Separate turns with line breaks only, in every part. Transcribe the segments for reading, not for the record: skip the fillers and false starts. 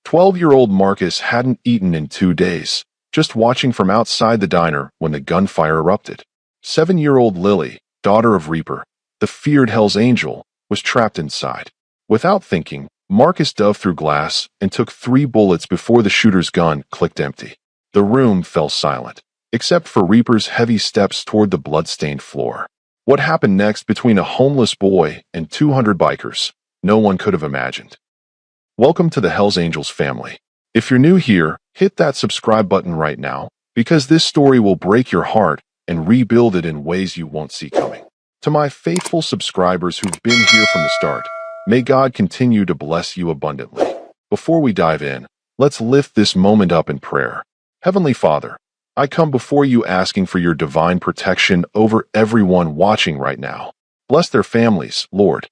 12-year-old Marcus hadn't eaten in 2 days, just watching from outside the diner when the gunfire erupted. 7-year-old Lily, daughter of Reaper, the feared Hell's Angel, was trapped inside. Without thinking, Marcus dove through glass and took 3 bullets before the shooter's gun clicked empty. The room fell silent, except for Reaper's heavy steps toward the blood-stained floor. What happened next between a homeless boy and 200 bikers, no one could have imagined. Welcome to the Hell's Angels family. If you're new here, hit that subscribe button right now, because this story will break your heart and rebuild it in ways you won't see coming. To my faithful subscribers who've been here from the start, may God continue to bless you abundantly. Before we dive in, let's lift this moment up in prayer. Heavenly Father, I come before you asking for your divine protection over everyone watching right now. Bless their families, Lord.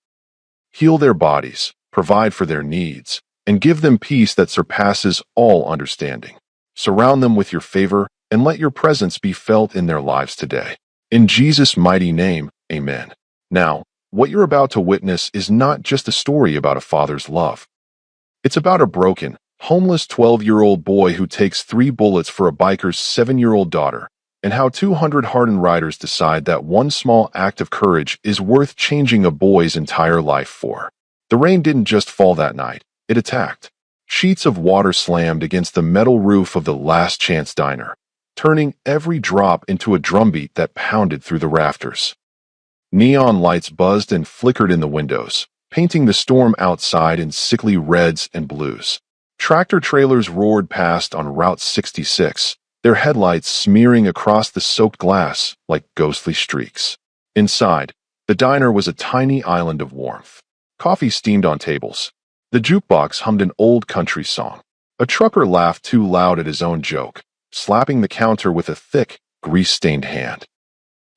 Heal their bodies, provide for their needs, and give them peace that surpasses all understanding. Surround them with your favor and let your presence be felt in their lives today. In Jesus' mighty name, amen. Now, what you're about to witness is not just a story about a father's love. It's about a broken, homeless 12-year-old boy who takes 3 bullets for a biker's 7-year-old daughter, and how 200 hardened riders decide that one small act of courage is worth changing a boy's entire life for. The rain didn't just fall that night, it attacked. Sheets of water slammed against the metal roof of the Last Chance Diner, turning every drop into a drumbeat that pounded through the rafters. Neon lights buzzed and flickered in the windows, painting the storm outside in sickly reds and blues. Tractor trailers roared past on Route 66, their headlights smearing across the soaked glass like ghostly streaks. Inside, the diner was a tiny island of warmth. Coffee steamed on tables. The jukebox hummed an old country song. A trucker laughed too loud at his own joke, slapping the counter with a thick, grease-stained hand.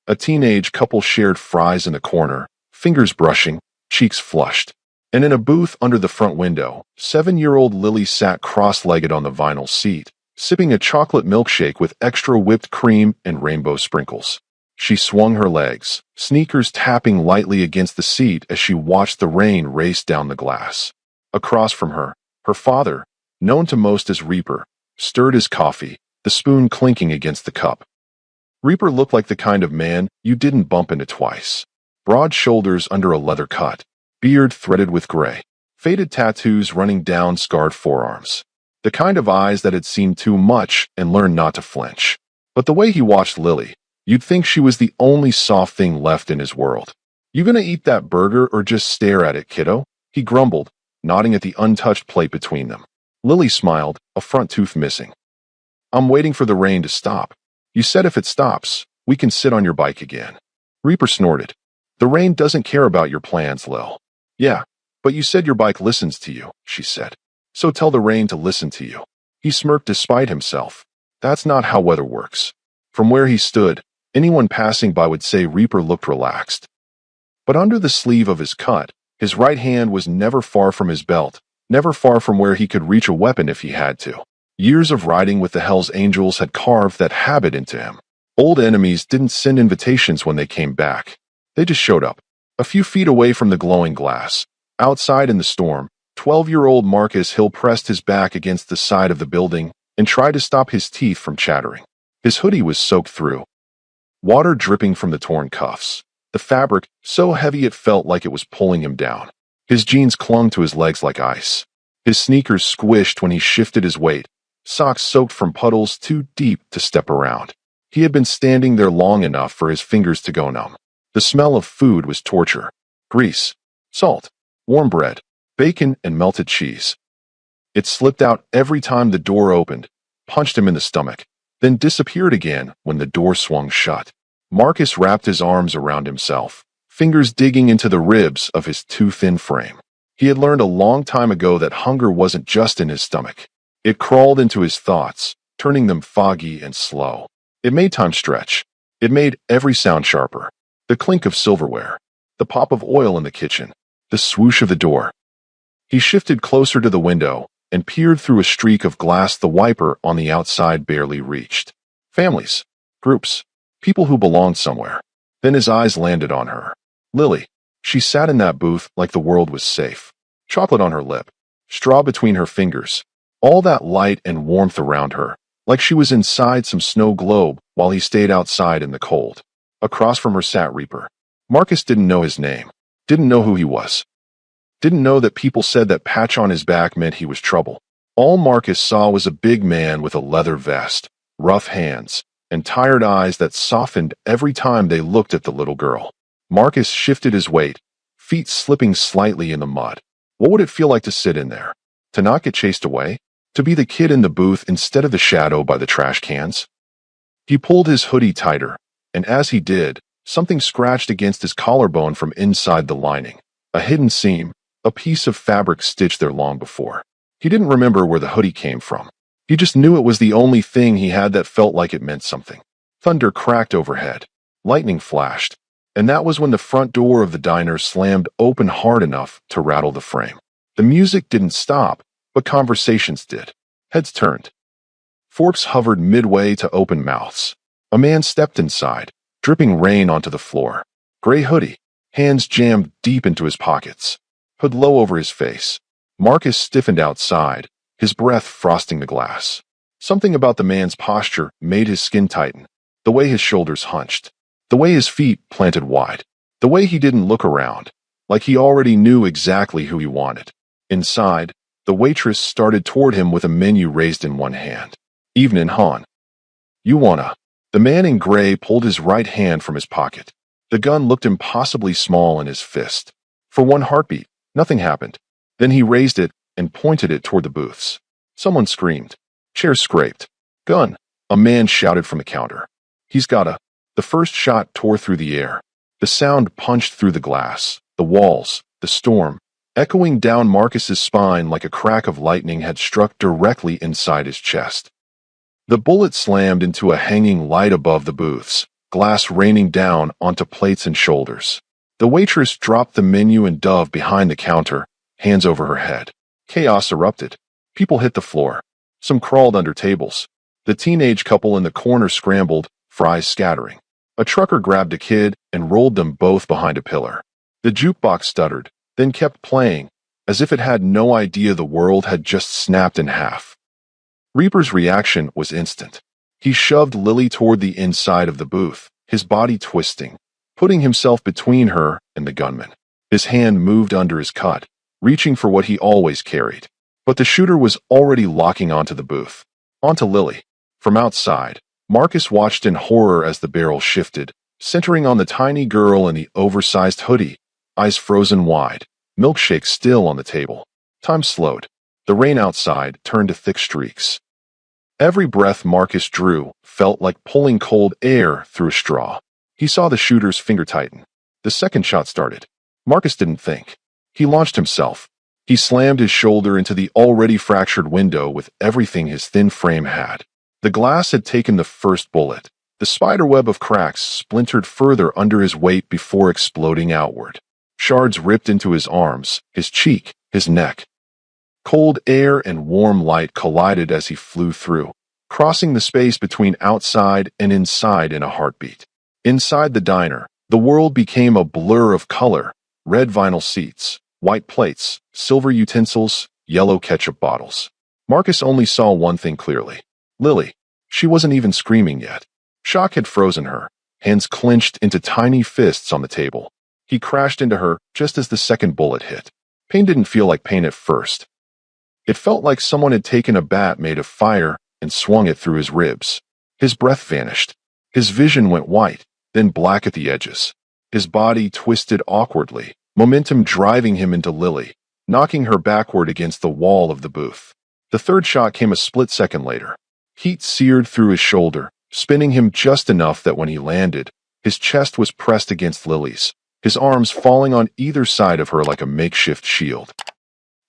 A teenage couple shared fries in a corner, fingers brushing, cheeks flushed. And in a booth under the front window, 7-year-old Lily sat cross-legged on the vinyl seat, sipping a chocolate milkshake with extra whipped cream and rainbow sprinkles. She swung her legs, sneakers tapping lightly against the seat as she watched the rain race down the glass. Across from her, her father, known to most as Reaper, stirred his coffee, the spoon clinking against the cup. Reaper looked like the kind of man you didn't bump into twice. Broad shoulders under a leather cut, beard threaded with gray, faded tattoos running down scarred forearms. The kind of eyes that had seen too much and learned not to flinch. But the way he watched Lily, you'd think she was the only soft thing left in his world. "You gonna eat that burger or just stare at it, kiddo?" he grumbled, nodding at the untouched plate between them. Lily smiled, a front tooth missing. "I'm waiting for the rain to stop. You said if it stops, we can sit on your bike again." Reaper snorted. "The rain doesn't care about your plans, Lil." "Yeah, but you said your bike listens to you," she said. "So tell the rain to listen to you." He smirked despite himself. That's not how weather works. From where he stood, anyone passing by would say Reaper looked relaxed. But under the sleeve of his cut, his right hand was never far from his belt, never far from where he could reach a weapon if he had to. Years of riding with the Hell's Angels had carved that habit into him. Old enemies didn't send invitations when they came back. They just showed up. A few feet away from the glowing glass, outside in the storm, 12-year-old Marcus Hill pressed his back against the side of the building and tried to stop his teeth from chattering. His hoodie was soaked through, water dripping from the torn cuffs. The fabric, so heavy it felt like it was pulling him down. His jeans clung to his legs like ice. His sneakers squished when he shifted his weight, socks soaked from puddles too deep to step around. He had been standing there long enough for his fingers to go numb. The smell of food was torture. Grease, salt, warm bread, bacon, and melted cheese. It slipped out every time the door opened, punched him in the stomach, then disappeared again when the door swung shut. Marcus wrapped his arms around himself, fingers digging into the ribs of his too thin frame. He had learned a long time ago that hunger wasn't just in his stomach. It crawled into his thoughts, turning them foggy and slow. It made time stretch. It made every sound sharper. The clink of silverware, the pop of oil in the kitchen, the swoosh of the door. He shifted closer to the window and peered through a streak of glass the wiper on the outside barely reached. Families, groups, people who belonged somewhere. Then his eyes landed on her. Lily. She sat in that booth like the world was safe. Chocolate on her lip, straw between her fingers, All that light and warmth around her, like she was inside some snow globe while he stayed outside in the cold. Across from her sat Reaper. Marcus didn't know his name, didn't know who he was, didn't know that people said that patch on his back meant he was trouble. All Marcus saw was a big man with a leather vest, rough hands, and tired eyes that softened every time they looked at the little girl. Marcus shifted his weight, feet slipping slightly in the mud. What would it feel like to sit in there? To not get chased away? To be the kid in the booth instead of the shadow by the trash cans? He pulled his hoodie tighter, and as he did, something scratched against his collarbone from inside the lining. A hidden seam, a piece of fabric stitched there long before. He didn't remember where the hoodie came from. He just knew it was the only thing he had that felt like it meant something. Thunder cracked overhead. Lightning flashed. And that was when the front door of the diner slammed open hard enough to rattle the frame. The music didn't stop, but conversations did. Heads turned. Forks hovered midway to open mouths. A man stepped inside, dripping rain onto the floor. Gray hoodie, hands jammed deep into his pockets. Hood low over his face. Marcus stiffened outside, his breath frosting the glass. Something about the man's posture made his skin tighten. The way his shoulders hunched. The way his feet planted wide. The way he didn't look around, like he already knew exactly who he wanted. Inside, the waitress started toward him with a menu raised in one hand. "Evenin', hon. You wanna?" The man in gray pulled his right hand from his pocket. The gun looked impossibly small in his fist. For one heartbeat, nothing happened. Then he raised it and pointed it toward the booths. Someone screamed. Chairs scraped. "Gun!" A man shouted from the counter. "He's got a..." The first shot tore through the air. The sound punched through the glass, the walls, the storm, echoing down Marcus's spine like a crack of lightning had struck directly inside his chest. The bullet slammed into a hanging light above the booths, glass raining down onto plates and shoulders. The waitress dropped the menu and dove behind the counter, hands over her head. Chaos erupted. People hit the floor. Some crawled under tables. The teenage couple in the corner scrambled, fries scattering. A trucker grabbed a kid and rolled them both behind a pillar. The jukebox stuttered, then kept playing, as if it had no idea the world had just snapped in half. Reaper's reaction was instant. He shoved Lily toward the inside of the booth, his body twisting, putting himself between her and the gunman. His hand moved under his cut, reaching for what he always carried. But the shooter was already locking onto the booth. Onto Lily. From outside, Marcus watched in horror as the barrel shifted, centering on the tiny girl in the oversized hoodie, eyes frozen wide, milkshake still on the table. Time slowed. The rain outside turned to thick streaks. Every breath Marcus drew felt like pulling cold air through a straw. He saw the shooter's finger tighten. The second shot started. Marcus didn't think. He launched himself. He slammed his shoulder into the already fractured window with everything his thin frame had. The glass had taken the first bullet. The spiderweb of cracks splintered further under his weight before exploding outward. Shards ripped into his arms, his cheek, his neck. Cold air and warm light collided as he flew through, crossing the space between outside and inside in a heartbeat. Inside the diner, the world became a blur of color: red vinyl seats, white plates, silver utensils, yellow ketchup bottles. Marcus only saw one thing clearly. Lily. She wasn't even screaming yet. Shock had frozen her, hands clenched into tiny fists on the table. He crashed into her just as the second bullet hit. Pain didn't feel like pain at first. It felt like someone had taken a bat made of fire and swung it through his ribs. His breath vanished. His vision went white, then black at the edges. His body twisted awkwardly, momentum driving him into Lily, knocking her backward against the wall of the booth. The third shot came a split second later. Heat seared through his shoulder, spinning him just enough that when he landed, his chest was pressed against Lily's, his arms falling on either side of her like a makeshift shield.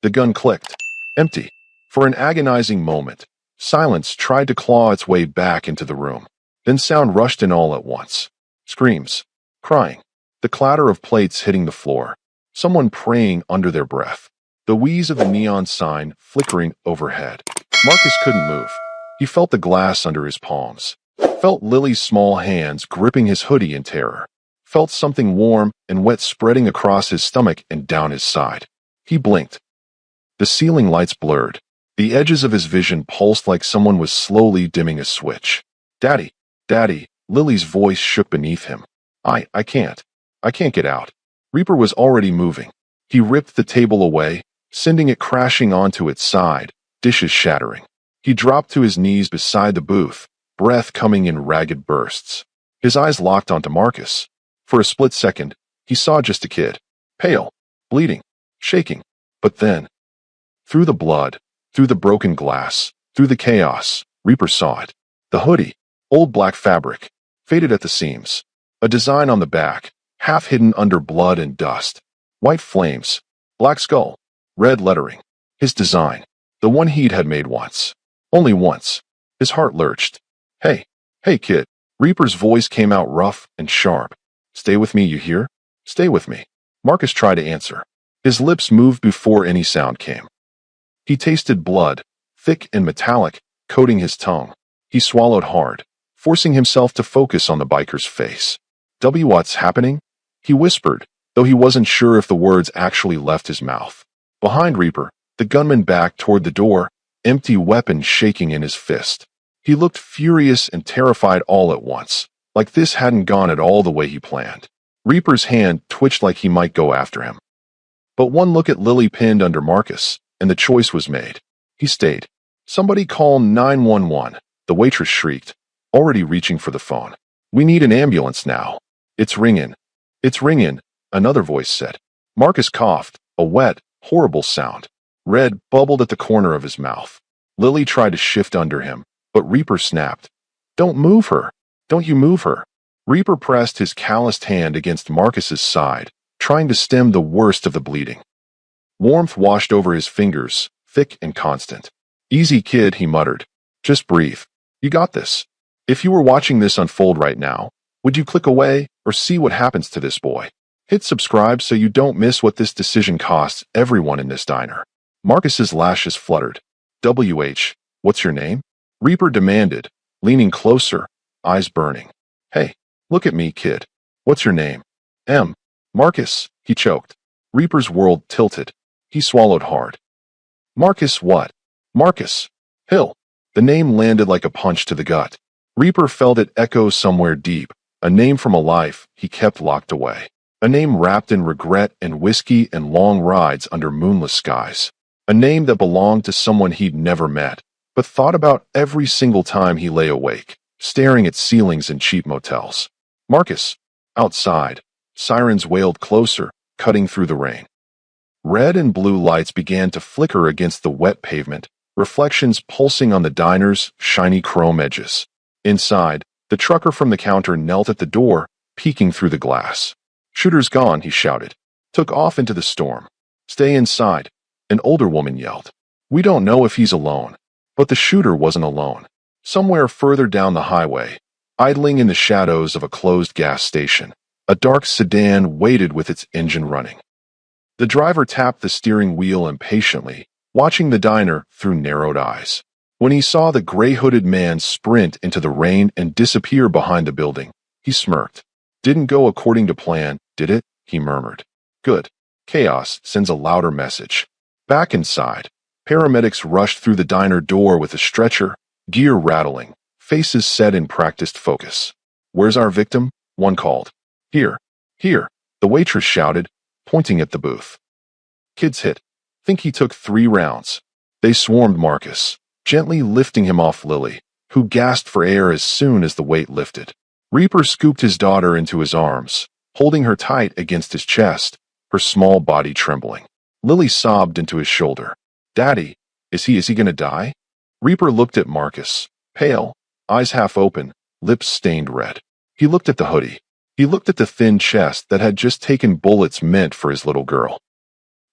The gun clicked. Empty. For an agonizing moment, silence tried to claw its way back into the room. Then sound rushed in all at once. Screams. Crying. The clatter of plates hitting the floor. Someone praying under their breath. The wheeze of the neon sign flickering overhead. Marcus couldn't move. He felt the glass under his palms. Felt Lily's small hands gripping his hoodie in terror. Felt something warm and wet spreading across his stomach and down his side. He blinked. The ceiling lights blurred. The edges of his vision pulsed like someone was slowly dimming a switch. Daddy, Daddy, Lily's voice shook beneath him. I can't. I can't get out. Reaper was already moving. He ripped the table away, sending it crashing onto its side, dishes shattering. He dropped to his knees beside the booth, breath coming in ragged bursts. His eyes locked onto Marcus. For a split second, he saw just a kid. Pale, bleeding, shaking. But then, through the blood, through the broken glass, through the chaos, Reaper saw it. The hoodie, old black fabric, faded at the seams. A design on the back, half hidden under blood and dust. White flames, black skull, red lettering. His design, the one he'd had made once. Only once. His heart lurched. Hey, kid. Reaper's voice came out rough and sharp. Stay with me, you hear? Stay with me. Marcus tried to answer. His lips moved before any sound came. He tasted blood, thick and metallic, coating his tongue. He swallowed hard, forcing himself to focus on the biker's face. What's happening? He whispered, though he wasn't sure if the words actually left his mouth. Behind Reaper, the gunman backed toward the door, empty weapon shaking in his fist. He looked furious and terrified all at once, like this hadn't gone at all the way he planned. Reaper's hand twitched like he might go after him. But one look at Lily pinned under Marcus, and the choice was made. He stayed. Somebody call 911, the waitress shrieked, already reaching for the phone. We need an ambulance now. It's ringing. It's ringing, another voice said. Marcus coughed, a wet, horrible sound. Red bubbled at the corner of his mouth. Lily tried to shift under him, but Reaper snapped. Don't move her. Don't you move her. Reaper pressed his calloused hand against Marcus's side, trying to stem the worst of the bleeding. Warmth washed over his fingers, thick and constant. Easy, kid, he muttered. Just breathe. You got this. If you were watching this unfold right now, would you click away or see what happens to this boy? Hit subscribe so you don't miss what this decision costs everyone in this diner. Marcus's lashes fluttered. What's your name? Reaper demanded, leaning closer, eyes burning. Hey, look at me, kid. What's your name? M. Marcus, he choked. Reaper's world tilted. He swallowed hard. Marcus what? Marcus. Hill. The name landed like a punch to the gut. Reaper felt it echo somewhere deep, a name from a life he kept locked away. A name wrapped in regret and whiskey and long rides under moonless skies. A name that belonged to someone he'd never met, but thought about every single time he lay awake, staring at ceilings in cheap motels. Marcus. Outside. Sirens wailed closer, cutting through the rain. Red and blue lights began to flicker against the wet pavement, reflections pulsing on the diner's shiny chrome edges. Inside, the trucker from the counter knelt at the door, peeking through the glass. Shooter's gone, he shouted. Took off into the storm. Stay inside, an older woman yelled. We don't know if he's alone. But the shooter wasn't alone. Somewhere further down the highway, idling in the shadows of a closed gas station, a dark sedan waited with its engine running. The driver tapped the steering wheel impatiently, watching the diner through narrowed eyes. When he saw the gray-hooded man sprint into the rain and disappear behind the building, he smirked. Didn't go according to plan, did it? He murmured. Good. Chaos sends a louder message. Back inside, paramedics rushed through the diner door with a stretcher, gear rattling, faces set in practiced focus. Where's our victim? One called. Here. Here, the waitress shouted, pointing at the booth. Kid's hit. Think he took 3 rounds. They swarmed Marcus, gently lifting him off Lily, who gasped for air as soon as the weight lifted. Reaper scooped his daughter into his arms, holding her tight against his chest, her small body trembling. Lily sobbed into his shoulder. Daddy, is he gonna die? Reaper looked at Marcus, pale, eyes half open, lips stained red. He looked at the hoodie. He looked at the thin chest that had just taken bullets meant for his little girl.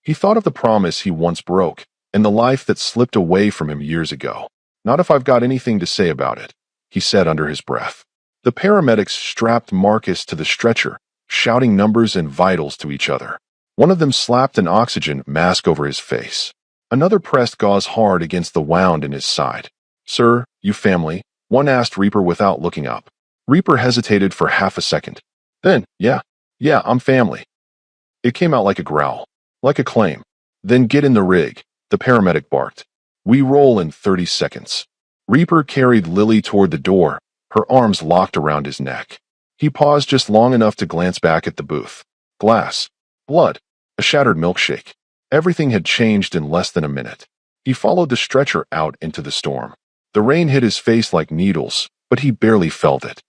He thought of the promise he once broke, and the life that slipped away from him years ago. Not if I've got anything to say about it, he said under his breath. The paramedics strapped Marcus to the stretcher, shouting numbers and vitals to each other. One of them slapped an oxygen mask over his face. Another pressed gauze hard against the wound in his side. Sir, you family? One asked Reaper without looking up. Reaper hesitated for half a second. Then, yeah, I'm family. It came out like a growl, like a claim. Then get in the rig, the paramedic barked. We roll in 30 seconds. Reaper carried Lily toward the door, her arms locked around his neck. He paused just long enough to glance back at the booth. Glass. Blood. A shattered milkshake. Everything had changed in less than a minute. He followed the stretcher out into the storm. The rain hit his face like needles, but he barely felt it.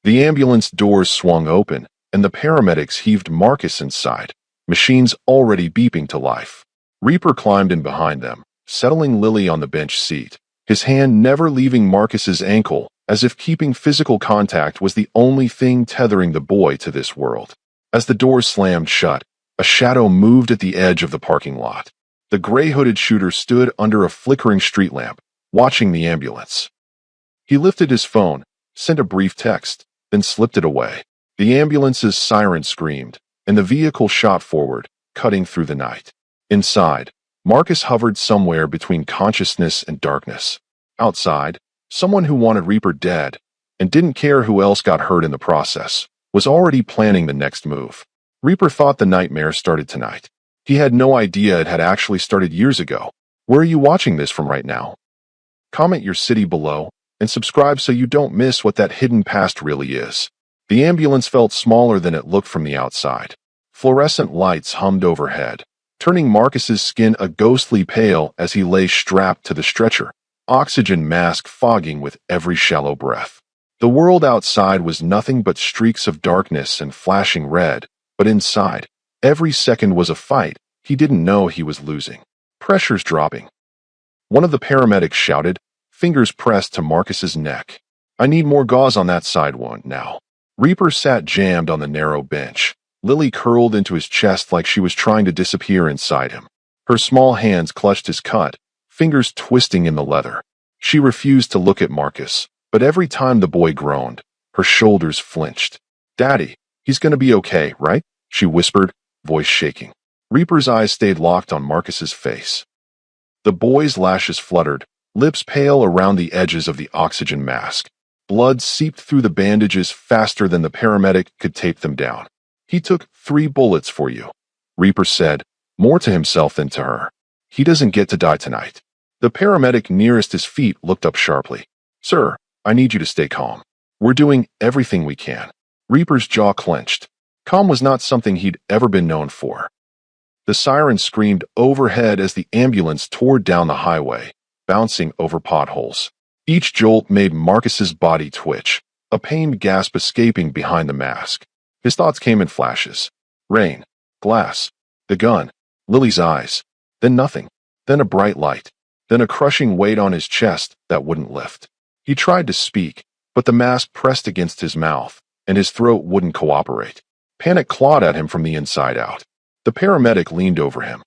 The ambulance doors swung open, and the paramedics heaved Marcus inside, machines already beeping to life. Reaper climbed in behind them, settling Lily on the bench seat, his hand never leaving Marcus's ankle, as if keeping physical contact was the only thing tethering the boy to this world. As the doors slammed shut, a shadow moved at the edge of the parking lot. The gray-hooded shooter stood under a flickering street lamp, watching the ambulance. He lifted his phone, sent a brief text, then slipped it away. The ambulance's siren screamed, and the vehicle shot forward, cutting through the night. Inside, Marcus hovered somewhere between consciousness and darkness. Outside, someone who wanted Reaper dead, and didn't care who else got hurt in the process, was already planning the next move. Reaper thought the nightmare started tonight. He had no idea it had actually started years ago. Where are you watching this from right now? Comment your city below, and subscribe so you don't miss what that hidden past really is. The ambulance felt smaller than it looked from the outside. Fluorescent lights hummed overhead, turning Marcus's skin a ghostly pale as he lay strapped to the stretcher, oxygen mask fogging with every shallow breath. The world outside was nothing but streaks of darkness and flashing red, but inside, every second was a fight he didn't know he was losing. Pressure's dropping. One of the paramedics shouted, fingers pressed to Marcus's neck. I need more gauze on that side one now. Reaper sat jammed on the narrow bench, Lily curled into his chest like she was trying to disappear inside him. Her small hands clutched his cut, fingers twisting in the leather. She refused to look at Marcus, but every time the boy groaned, her shoulders flinched. Daddy, he's gonna be okay, right? She whispered, voice shaking. Reaper's eyes stayed locked on Marcus's face. The boy's lashes fluttered, lips pale around the edges of the oxygen mask. Blood seeped through the bandages faster than the paramedic could tape them down. He took 3 bullets for you, Reaper said, more to himself than to her. He doesn't get to die tonight. The paramedic nearest his feet looked up sharply. Sir, I need you to stay calm. We're doing everything we can. Reaper's jaw clenched. Calm was not something he'd ever been known for. The siren screamed overhead as the ambulance tore down the highway, bouncing over potholes. Each jolt made Marcus's body twitch, a pained gasp escaping behind the mask. His thoughts came in flashes. Rain, glass, the gun, Lily's eyes, then nothing, then a bright light, then a crushing weight on his chest that wouldn't lift. He tried to speak, but the mask pressed against his mouth, and his throat wouldn't cooperate. Panic clawed at him from the inside out. The paramedic leaned over him.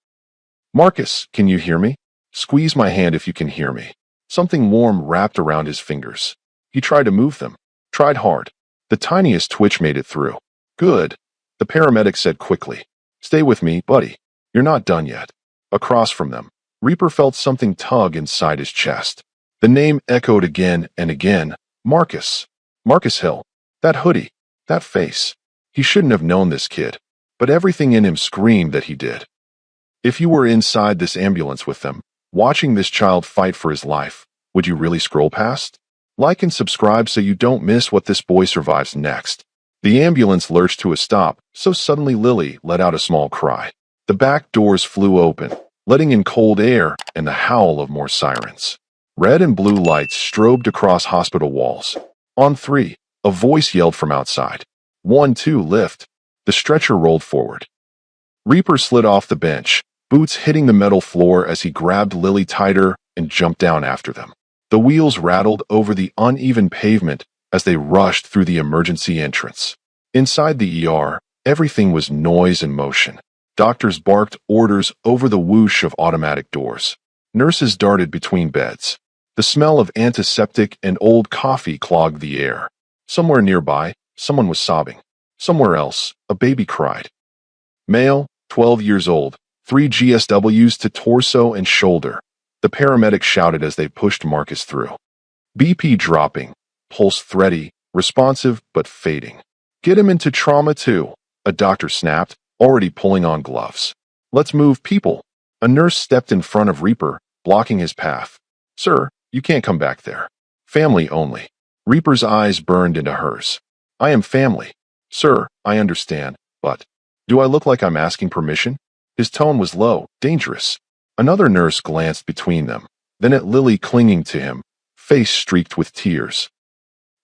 Marcus, can you hear me? Squeeze my hand if you can hear me. Something warm wrapped around his fingers. He tried to move them, tried hard. The tiniest twitch made it through. Good, the paramedic said quickly. Stay with me, buddy. You're not done yet. Across from them, Reaper felt something tug inside his chest. The name echoed again and again. Marcus. Marcus Hill. That hoodie. That face. He shouldn't have known this kid, but everything in him screamed that he did. If you were inside this ambulance with them, watching this child fight for his life, would you really scroll past? Like and subscribe so you don't miss what this boy survives next. The ambulance lurched to a stop, so suddenly Lily let out a small cry. The back doors flew open, letting in cold air and the howl of more sirens. Red and blue lights strobed across hospital walls. On 3, a voice yelled from outside. 1, 2, lift. The stretcher rolled forward. Reaper slid off the bench, boots hitting the metal floor as he grabbed Lily tighter and jumped down after them. The wheels rattled over the uneven pavement as they rushed through the emergency entrance. Inside the ER, everything was noise and motion. Doctors barked orders over the whoosh of automatic doors. Nurses darted between beds. The smell of antiseptic and old coffee clogged the air. Somewhere nearby, someone was sobbing. Somewhere else, a baby cried. Male, 12 years old, 3 GSWs to torso and shoulder. The paramedic shouted as they pushed Marcus through. BP dropping, pulse thready, responsive but fading. Get him into trauma too, a doctor snapped, already pulling on gloves. Let's move people. A nurse stepped in front of Reaper, blocking his path. Sir, you can't come back there. Family only. Reaper's eyes burned into hers. I am family. Sir, I understand, but do I look like I'm asking permission? His tone was low, dangerous. Another nurse glanced between them, then at Lily clinging to him, face streaked with tears.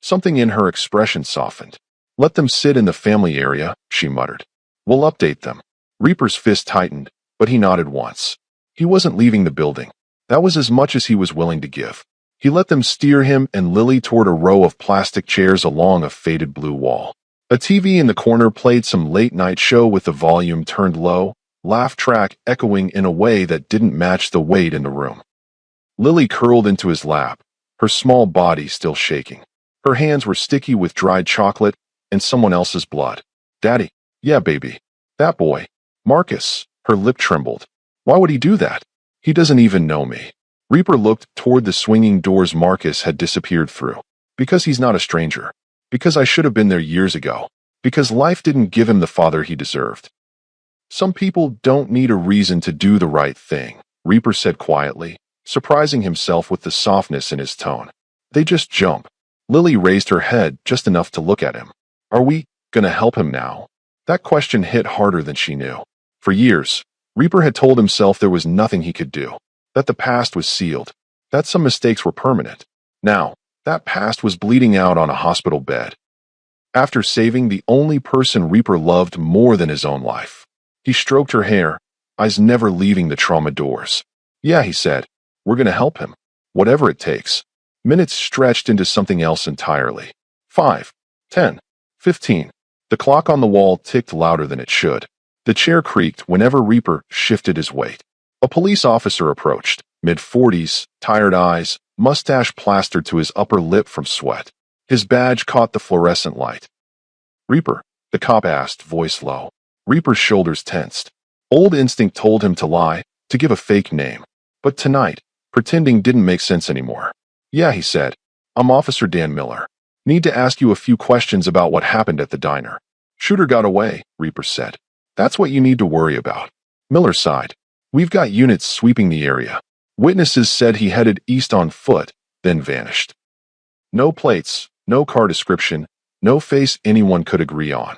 Something in her expression softened. Let them sit in the family area, she muttered. We'll update them. Reaper's fist tightened, but he nodded once. He wasn't leaving the building. That was as much as he was willing to give. He let them steer him and Lily toward a row of plastic chairs along a faded blue wall. A TV in the corner played some late-night show with the volume turned low, laugh track echoing in a way that didn't match the weight in the room. Lily curled into his lap, her small body still shaking. Her hands were sticky with dried chocolate and someone else's blood. Daddy. Yeah, baby. That boy. Marcus. Her lip trembled. Why would he do that? He doesn't even know me. Reaper looked toward the swinging doors Marcus had disappeared through. Because he's not a stranger. Because I should have been there years ago. Because life didn't give him the father he deserved. Some people don't need a reason to do the right thing, Reaper said quietly, surprising himself with the softness in his tone. They just jump. Lily raised her head just enough to look at him. Are we gonna help him now? That question hit harder than she knew. For years, Reaper had told himself there was nothing he could do, that the past was sealed, that some mistakes were permanent. Now, that past was bleeding out on a hospital bed. After saving the only person Reaper loved more than his own life, he stroked her hair, eyes never leaving the trauma doors. Yeah, he said, we're gonna help him. Whatever it takes. Minutes stretched into something else entirely. 5, 10, 15. The clock on the wall ticked louder than it should. The chair creaked whenever Reaper shifted his weight. A police officer approached, mid-40s, tired eyes, mustache plastered to his upper lip from sweat. His badge caught the fluorescent light. Reaper, the cop asked, voice low. Reaper's shoulders tensed. Old instinct told him to lie, to give a fake name. But tonight, pretending didn't make sense anymore. Yeah, he said. I'm Officer Dan Miller. Need to ask you a few questions about what happened at the diner. Shooter got away, Reaper said. That's what you need to worry about. Miller sighed. We've got units sweeping the area. Witnesses said he headed east on foot, then vanished. No plates, no car description, no face anyone could agree on.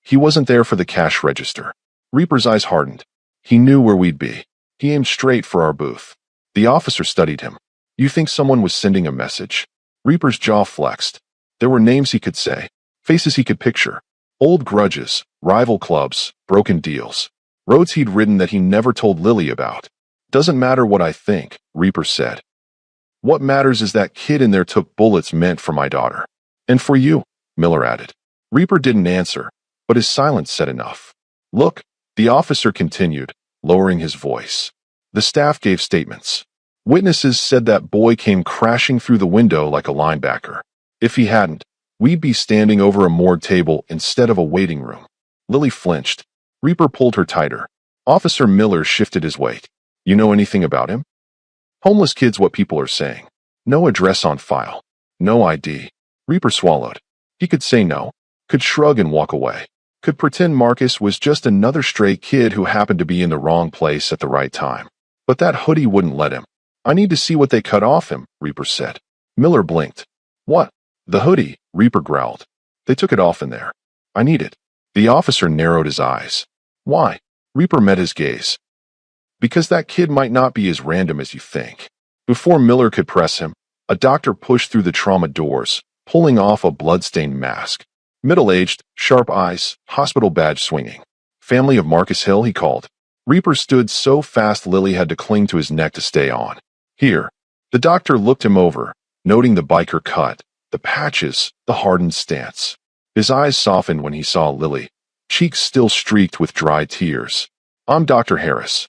He wasn't there for the cash register. Reaper's eyes hardened. He knew where we'd be. He aimed straight for our booth. The officer studied him. You think someone was sending a message? Reaper's jaw flexed. There were names he could say, faces he could picture. Old grudges, rival clubs, broken deals. Roads he'd ridden that he never told Lily about. Doesn't matter what I think, Reaper said. What matters is that kid in there took bullets meant for my daughter. And for you, Miller added. Reaper didn't answer, but his silence said enough. Look, the officer continued, lowering his voice. The staff gave statements. Witnesses said that boy came crashing through the window like a linebacker. If he hadn't, we'd be standing over a morgue table instead of a waiting room. Lily flinched. Reaper pulled her tighter. Officer Miller shifted his weight. You know anything about him? Homeless kid's what people are saying. No address on file. No ID. Reaper swallowed. He could say no, could shrug and walk away, could pretend Marcus was just another stray kid who happened to be in the wrong place at the right time. But that hoodie wouldn't let him. I need to see what they cut off him, Reaper said. Miller blinked. What? The hoodie, Reaper growled. They took it off in there. I need it. The officer narrowed his eyes. Why? Reaper met his gaze. Because that kid might not be as random as you think. Before Miller could press him, a doctor pushed through the trauma doors, pulling off a blood-stained mask. Middle-aged, sharp eyes, hospital badge swinging. Family of Marcus Hill, he called. Reaper stood so fast Lily had to cling to his neck to stay on. Here. The doctor looked him over, noting the biker cut, the patches, the hardened stance. His eyes softened when he saw Lily, cheeks still streaked with dry tears. I'm Dr. Harris.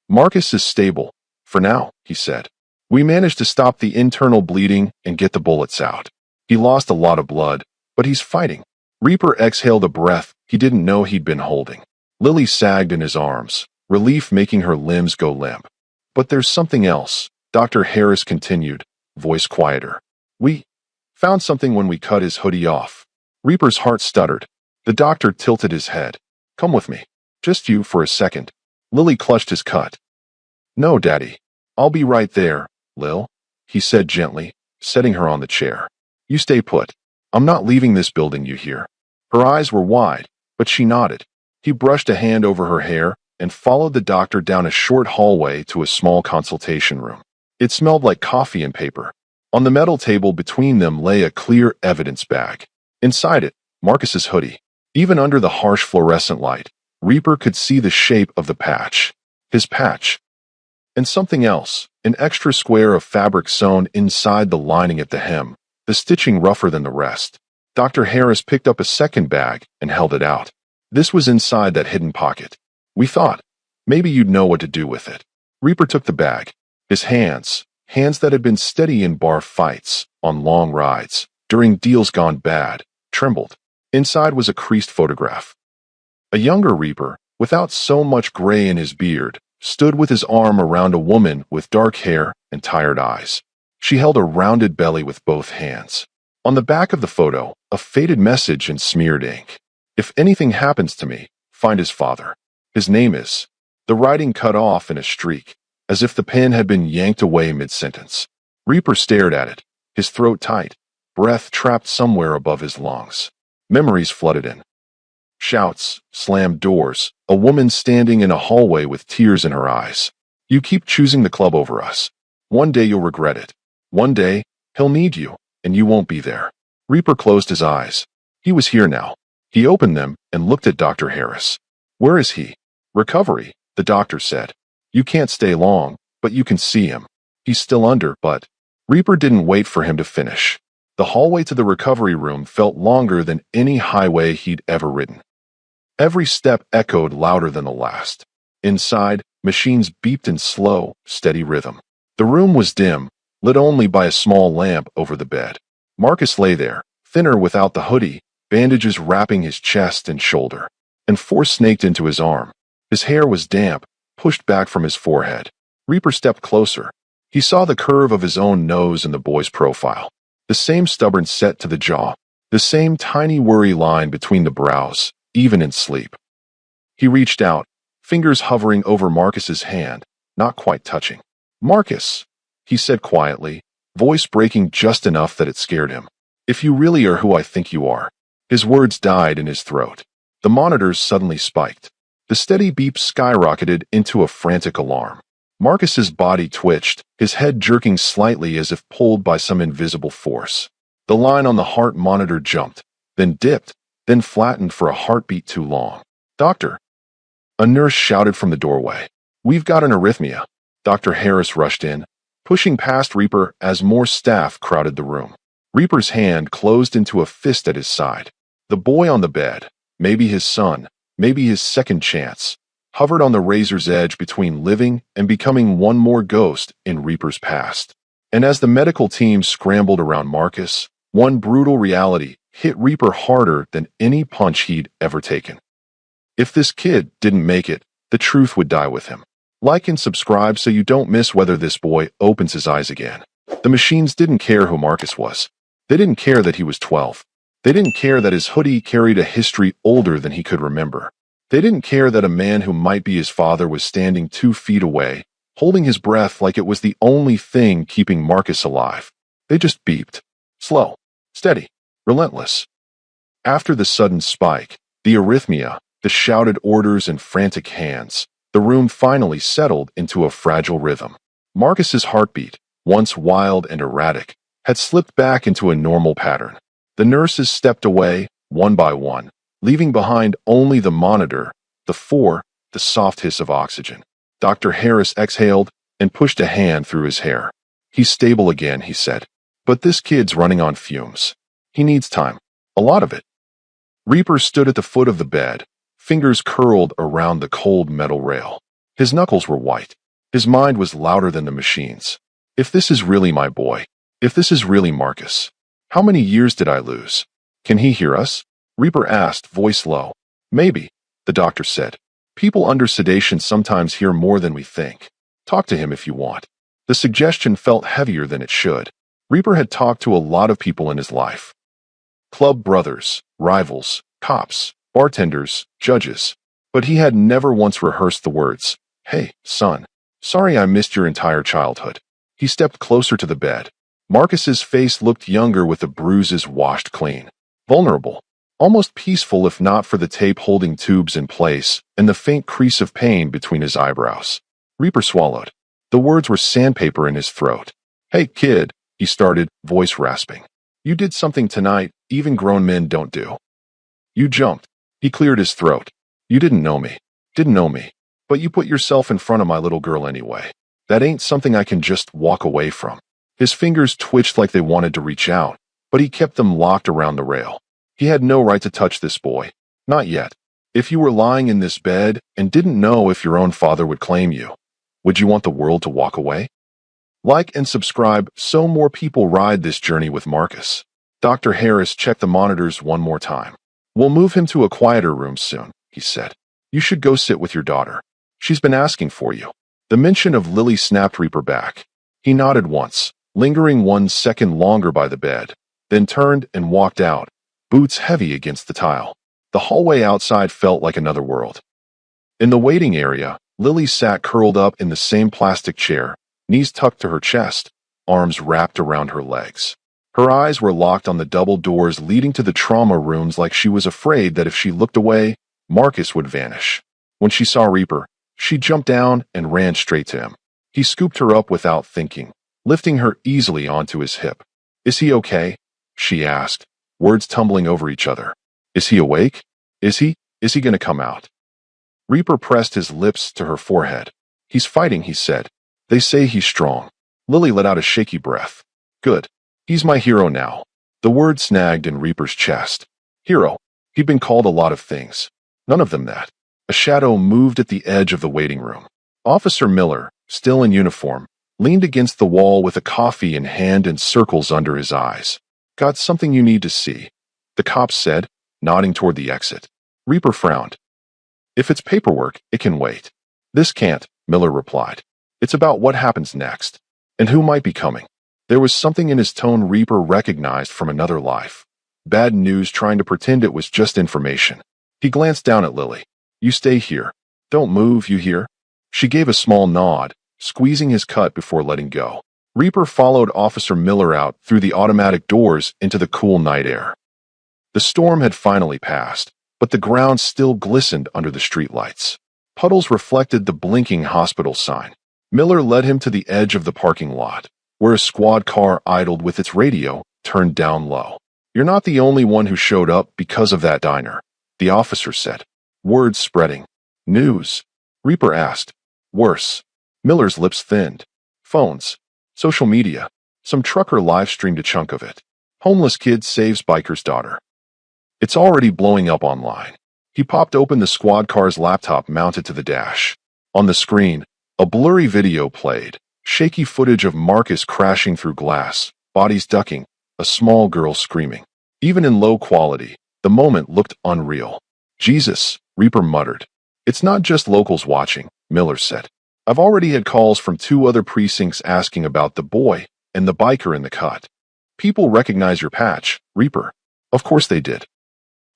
Marcus is stable. For now, he said. We managed to stop the internal bleeding and get the bullets out. He lost a lot of blood, but he's fighting. Reaper exhaled a breath he didn't know he'd been holding. Lily sagged in his arms, relief making her limbs go limp. But there's something else, Dr. Harris continued, voice quieter. We found something when we cut his hoodie off. Reaper's heart stuttered. The doctor tilted his head. Come with me. Just you for a second. Lily clutched his cut. No, Daddy. I'll be right there, Lil, he said gently, setting her on the chair. You stay put. I'm not leaving this building, you hear? Her eyes were wide, but she nodded. He brushed a hand over her hair and followed the doctor down a short hallway to a small consultation room. It smelled like coffee and paper. On the metal table between them lay a clear evidence bag. Inside it, Marcus's hoodie. Even under the harsh fluorescent light, Reaper could see the shape of the patch. His patch. And something else, an extra square of fabric sewn inside the lining at the hem, the stitching rougher than the rest. Dr. Harris picked up a second bag and held it out. This was inside that hidden pocket. We thought, maybe you'd know what to do with it. Reaper took the bag. His hands that had been steady in bar fights, on long rides, during deals gone bad, trembled. Inside was a creased photograph. A younger Reaper, without so much gray in his beard, stood with his arm around a woman with dark hair and tired eyes. She held a rounded belly with both hands. On the back of the photo, a faded message in smeared ink. If anything happens to me, find his father. His name is. The writing cut off in a streak, as if the pen had been yanked away mid-sentence. Reaper stared at it, his throat tight, breath trapped somewhere above his lungs. Memories flooded in. Shouts, slammed doors, a woman standing in a hallway with tears in her eyes. You keep choosing the club over us. One day you'll regret it. One day, he'll need you, and you won't be there. Reaper closed his eyes. He was here now. He opened them and looked at Dr. Harris. Where is he? Recovery, the doctor said. You can't stay long, but you can see him. He's still under, but... Reaper didn't wait for him to finish. The hallway to the recovery room felt longer than any highway he'd ever ridden. Every step echoed louder than the last. Inside, machines beeped in slow, steady rhythm. The room was dim, lit only by a small lamp over the bed. Marcus lay there, thinner without the hoodie, bandages wrapping his chest and shoulder, and force snaked into his arm. His hair was damp, pushed back from his forehead. Reaper stepped closer. He saw the curve of his own nose in the boy's profile. The same stubborn set to the jaw. The same tiny worry line between the brows, even in sleep. He reached out, fingers hovering over Marcus's hand, not quite touching. Marcus, he said quietly, voice breaking just enough that it scared him. If you really are who I think you are. His words died in his throat. The monitors suddenly spiked. The steady beep skyrocketed into a frantic alarm. Marcus's body twitched, his head jerking slightly as if pulled by some invisible force. The line on the heart monitor jumped, then dipped, then flattened for a heartbeat too long. Doctor! A nurse shouted from the doorway. We've got an arrhythmia. Dr. Harris rushed in, pushing past Reaper as more staff crowded the room. Reaper's hand closed into a fist at his side. The boy on the bed, maybe his son, maybe his second chance, hovered on the razor's edge between living and becoming one more ghost in Reaper's past. And as the medical team scrambled around Marcus, one brutal reality hit Reaper harder than any punch he'd ever taken. If this kid didn't make it, the truth would die with him. Like and subscribe so you don't miss whether this boy opens his eyes again. The machines didn't care who Marcus was. They didn't care that he was 12. They didn't care that his hoodie carried a history older than he could remember. They didn't care that a man who might be his father was standing 2 feet away, holding his breath like it was the only thing keeping Marcus alive. They just beeped. Slow, steady, relentless. After the sudden spike, the arrhythmia, the shouted orders and frantic hands, the room finally settled into a fragile rhythm. Marcus's heartbeat, once wild and erratic, had slipped back into a normal pattern. The nurses stepped away, one by one, leaving behind only the monitor, the soft hiss of oxygen. Dr. Harris exhaled and pushed a hand through his hair. He's stable again, he said. But this kid's running on fumes. He needs time. A lot of it. Reaper stood at the foot of the bed, fingers curled around the cold metal rail. His knuckles were white. His mind was louder than the machines. If this is really my boy, if this is really Marcus, how many years did I lose? Can he hear us? Reaper asked, voice low. Maybe, the doctor said. People under sedation sometimes hear more than we think. Talk to him if you want. The suggestion felt heavier than it should. Reaper had talked to a lot of people in his life. Club brothers, rivals, cops, bartenders, judges. But he had never once rehearsed the words, "Hey, son, Sorry I missed your entire childhood. He stepped closer to the bed. Marcus's face looked younger with the bruises washed clean. Vulnerable. Almost peaceful if not for the tape holding tubes in place and the faint crease of pain between his eyebrows. Reaper swallowed. The words were sandpaper in his throat. Hey, kid, he started, voice rasping. You did something tonight even grown men don't do. You jumped. He cleared his throat. You didn't know me. Didn't know me. But you put yourself in front of my little girl anyway. That ain't something I can just walk away from. His fingers twitched like they wanted to reach out, but he kept them locked around the rail. He had no right to touch this boy. Not yet. If you were lying in this bed and didn't know if your own father would claim you, would you want the world to walk away? Like and subscribe so more people ride this journey with Marcus. Dr. Harris checked the monitors one more time. We'll move him to a quieter room soon, he said. You should go sit with your daughter. She's been asking for you. The mention of Lily snapped Reaper back. He nodded once, lingering 1 second longer by the bed, then turned and walked out, boots heavy against the tile. The hallway outside felt like another world. In the waiting area, Lily sat curled up in the same plastic chair, knees tucked to her chest, arms wrapped around her legs. Her eyes were locked on the double doors leading to the trauma rooms like she was afraid that if she looked away, Marcus would vanish. When she saw Reaper, she jumped down and ran straight to him. He scooped her up without thinking, lifting her easily onto his hip. Is he okay? She asked, words tumbling over each other. Is he awake? Is he going to come out? Reaper pressed his lips to her forehead. He's fighting, he said. They say he's strong. Lily let out a shaky breath. Good. He's my hero now. The word snagged in Reaper's chest. Hero. He'd been called a lot of things. None of them that. A shadow moved at the edge of the waiting room. Officer Miller, still in uniform, leaned against the wall with a coffee in hand and circles under his eyes. Got something you need to see, the cop said, nodding toward the exit. Reaper frowned. If it's paperwork, it can wait. This can't, Miller replied. It's about what happens next, and who might be coming. There was something in his tone Reaper recognized from another life. Bad news trying to pretend it was just information. He glanced down at Lily. You stay here. Don't move, you hear? She gave a small nod, squeezing his cut before letting go. Reaper followed Officer Miller out through the automatic doors into the cool night air. The storm had finally passed, but the ground still glistened under the streetlights. Puddles reflected the blinking hospital sign. Miller led him to the edge of the parking lot, where a squad car idled with its radio turned down low. You're not the only one who showed up because of that diner, the officer said. Words spreading. News? Reaper asked. Worse. Miller's lips thinned. Phones. Social media. Some trucker live-streamed a chunk of it. Homeless kid saves biker's daughter. It's already blowing up online. He popped open the squad car's laptop mounted to the dash. On the screen, a blurry video played. Shaky footage of Marcus crashing through glass, bodies ducking, a small girl screaming. Even in low quality, the moment looked unreal. Jesus, Reaper muttered. It's not just locals watching, Miller said. I've already had calls from 2 other precincts asking about the boy and the biker in the cut. People recognize your patch, Reaper. Of course they did.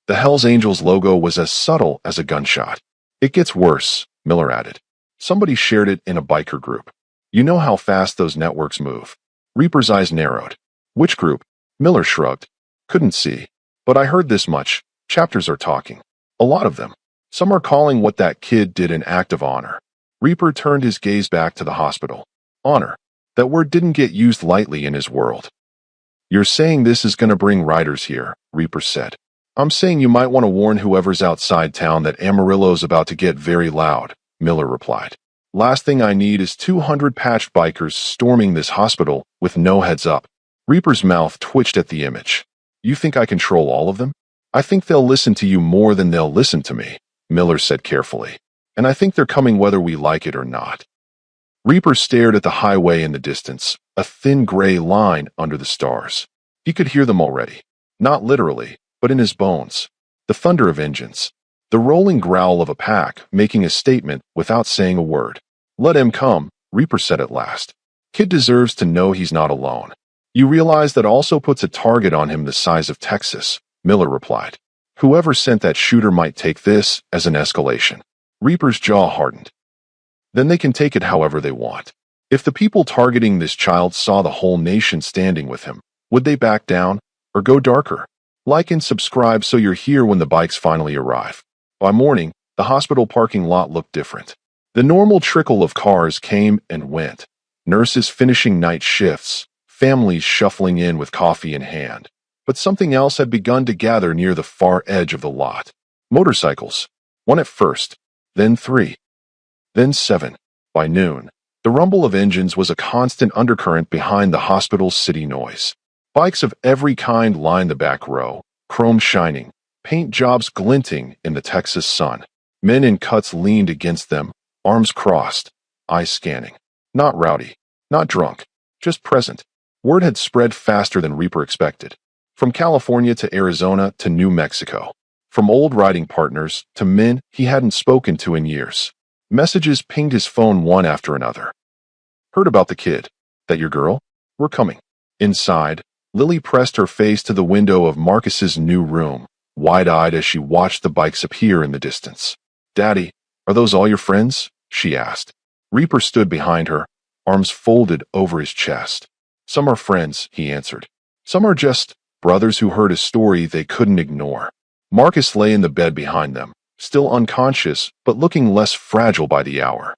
The Hells Angels logo was as subtle as a gunshot. It gets worse, Miller added. Somebody shared it in a biker group. You know how fast those networks move. Reaper's eyes narrowed. Which group? Miller shrugged. Couldn't see. But I heard this much. Chapters are talking. A lot of them. Some are calling what that kid did an act of honor. Reaper turned his gaze back to the hospital. Honor. That word didn't get used lightly in his world. You're saying this is going to bring riders here, Reaper said. I'm saying you might want to warn whoever's outside town that Amarillo's about to get very loud, Miller replied. Last thing I need is 200 patched bikers storming this hospital with no heads up. Reaper's mouth twitched at the image. You think I control all of them? I think they'll listen to you more than they'll listen to me, Miller said carefully. And I think they're coming whether we like it or not. Reaper stared at the highway in the distance, a thin gray line under the stars. He could hear them already. Not literally, but in his bones. The thunder of engines. The rolling growl of a pack making a statement without saying a word. Let him come, Reaper said at last. Kid deserves to know he's not alone. You realize that also puts a target on him the size of Texas, Miller replied. Whoever sent that shooter might take this as an escalation. Reaper's jaw hardened. Then they can take it however they want. If the people targeting this child saw the whole nation standing with him, would they back down or go darker? Like and subscribe so you're here when the bikes finally arrive. By morning, the hospital parking lot looked different. The normal trickle of cars came and went. Nurses finishing night shifts, families shuffling in with coffee in hand. But something else had begun to gather near the far edge of the lot. Motorcycles. One at first, then 3, then 7. By noon, the rumble of engines was a constant undercurrent behind the hospital's city noise. Bikes of every kind lined the back row, chrome shining, paint jobs glinting in the Texas sun. Men in cuts leaned against them, arms crossed, eyes scanning. Not rowdy, not drunk, just present. Word had spread faster than Reaper expected. From California to Arizona to New Mexico. From old riding partners to men he hadn't spoken to in years. Messages pinged his phone one after another. Heard about the kid. That your girl? We're coming. Inside, Lily pressed her face to the window of Marcus's new room, wide-eyed as she watched the bikes appear in the distance. Daddy, are those all your friends? She asked. Reaper stood behind her, arms folded over his chest. Some are friends, he answered. Some are just brothers who heard a story they couldn't ignore. Marcus lay in the bed behind them, still unconscious but looking less fragile by the hour.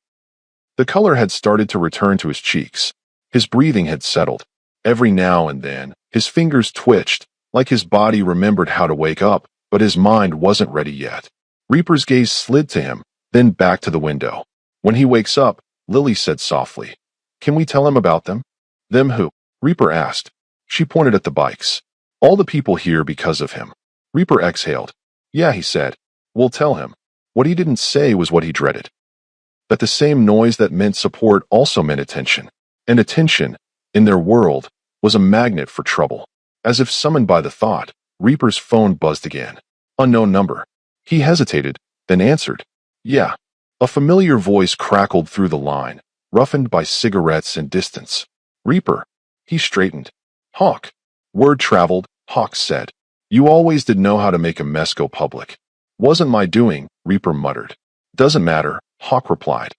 The color had started to return to his cheeks. His breathing had settled. Every now and then, his fingers twitched, like his body remembered how to wake up, but his mind wasn't ready yet. Reaper's gaze slid to him, then back to the window. When he wakes up, Lily said softly, "Can we tell him about them?" "Them who?" Reaper asked. She pointed at the bikes. "All the people here because of him." Reaper exhaled. "Yeah," he said. "We'll tell him." What he didn't say was what he dreaded. That the same noise that meant support also meant attention. And attention, in their world, was a magnet for trouble. As if summoned by the thought, Reaper's phone buzzed again. Unknown number. He hesitated, then answered. "Yeah." A familiar voice crackled through the line, roughened by cigarettes and distance. "Reaper." He straightened. "Hawk." Word traveled, Hawk said. "You always did know how to make a mess go public." "Wasn't my doing," Reaper muttered. "Doesn't matter," Hawk replied.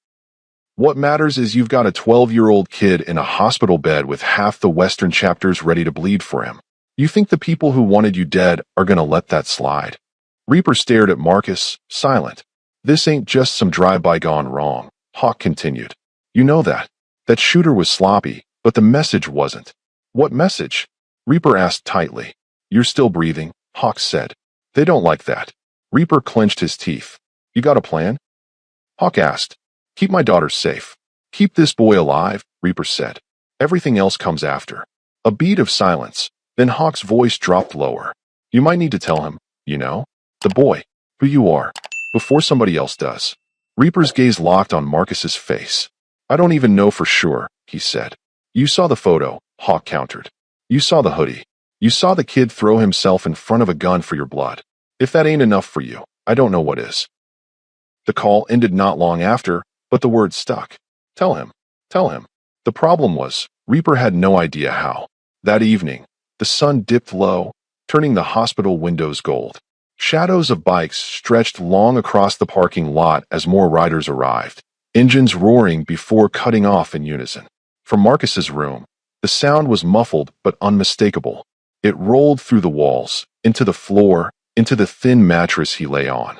"What matters is you've got a 12-year-old kid in a hospital bed with half the Western chapters ready to bleed for him. You think the people who wanted you dead are gonna let that slide?" Reaper stared at Marcus, silent. "This ain't just some drive-by gone wrong," Hawk continued. "You know that. That shooter was sloppy, but the message wasn't." "What message?" Reaper asked tightly. "You're still breathing," Hawk said. "They don't like that." Reaper clenched his teeth. "You got a plan?" Hawk asked. "Keep my daughter safe. Keep this boy alive," Reaper said. "Everything else comes after." A beat of silence. Then Hawk's voice dropped lower. "You might need to tell him, you know, the boy, who you are, before somebody else does." Reaper's gaze locked on Marcus's face. "I don't even know for sure," he said. "You saw the photo," Hawk countered. "You saw the hoodie. You saw the kid throw himself in front of a gun for your blood. If that ain't enough for you, I don't know what is." The call ended not long after, but the word stuck. Tell him. Tell him. The problem was, Reaper had no idea how. That evening, the sun dipped low, turning the hospital windows gold. Shadows of bikes stretched long across the parking lot as more riders arrived, engines roaring before cutting off in unison. From Marcus's room, the sound was muffled but unmistakable. It rolled through the walls, into the floor, into the thin mattress he lay on.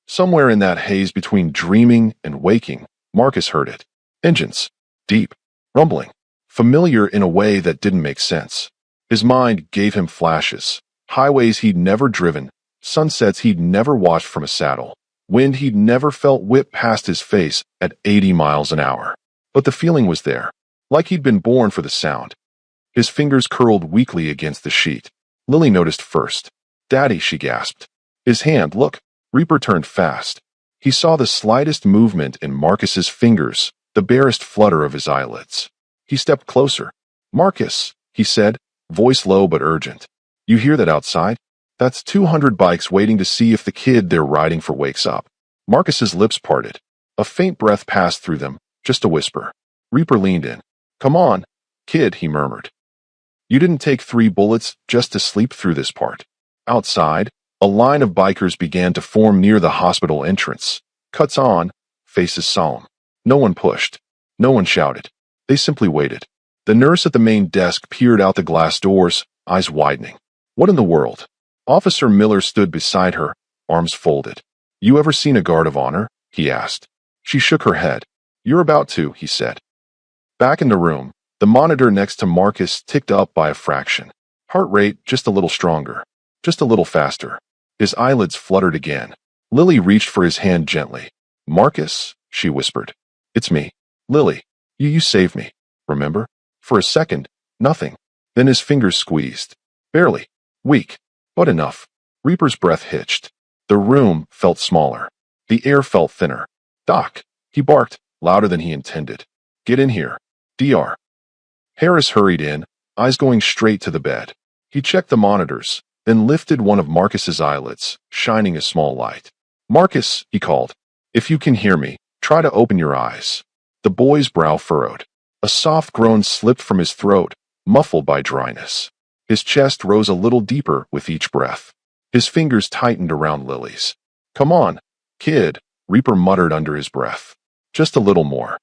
Somewhere in that haze between dreaming and waking, Marcus heard it. Engines. Deep. Rumbling. Familiar in a way that didn't make sense. His mind gave him flashes. Highways he'd never driven, sunsets he'd never watched from a saddle, wind he'd never felt whip past his face at 80 miles an hour. But the feeling was there, like he'd been born for the sound. His fingers curled weakly against the sheet. Lily noticed first. "Daddy," she gasped. His hand, look. Reaper turned fast. He saw the slightest movement in Marcus's fingers, the barest flutter of his eyelids. He stepped closer. "Marcus," he said, voice low but urgent. "You hear that outside? That's 200 bikes waiting to see if the kid they're riding for wakes up." Marcus's lips parted. A faint breath passed through them, just a whisper. Reaper leaned in. "Come on, kid," he murmured. "You didn't take 3 bullets just to sleep through this part." Outside, a line of bikers began to form near the hospital entrance. Cuts on, faces solemn. No one pushed. No one shouted. They simply waited. The nurse at the main desk peered out the glass doors, eyes widening. What in the world? Officer Miller stood beside her, arms folded. You ever seen a guard of honor? He asked. She shook her head. You're about to, he said. Back in the room, the monitor next to Marcus ticked up by a fraction. Heart rate just a little stronger, just a little faster. His eyelids fluttered again. Lily reached for his hand gently. Marcus, she whispered. It's me. Lily. You saved me. Remember? For a second, nothing. Then his fingers squeezed. Barely. Weak. But enough. Reaper's breath hitched. The room felt smaller. The air felt thinner. Doc. He barked, louder than he intended. Get in here. DR. Harris hurried in, eyes going straight to the bed. He checked the monitors, then lifted one of Marcus's eyelids, shining a small light. Marcus, he called. If you can hear me, try to open your eyes. The boy's brow furrowed. A soft groan slipped from his throat, muffled by dryness. His chest rose a little deeper with each breath. His fingers tightened around Lily's. Come on, kid, Reaper muttered under his breath. Just a little more.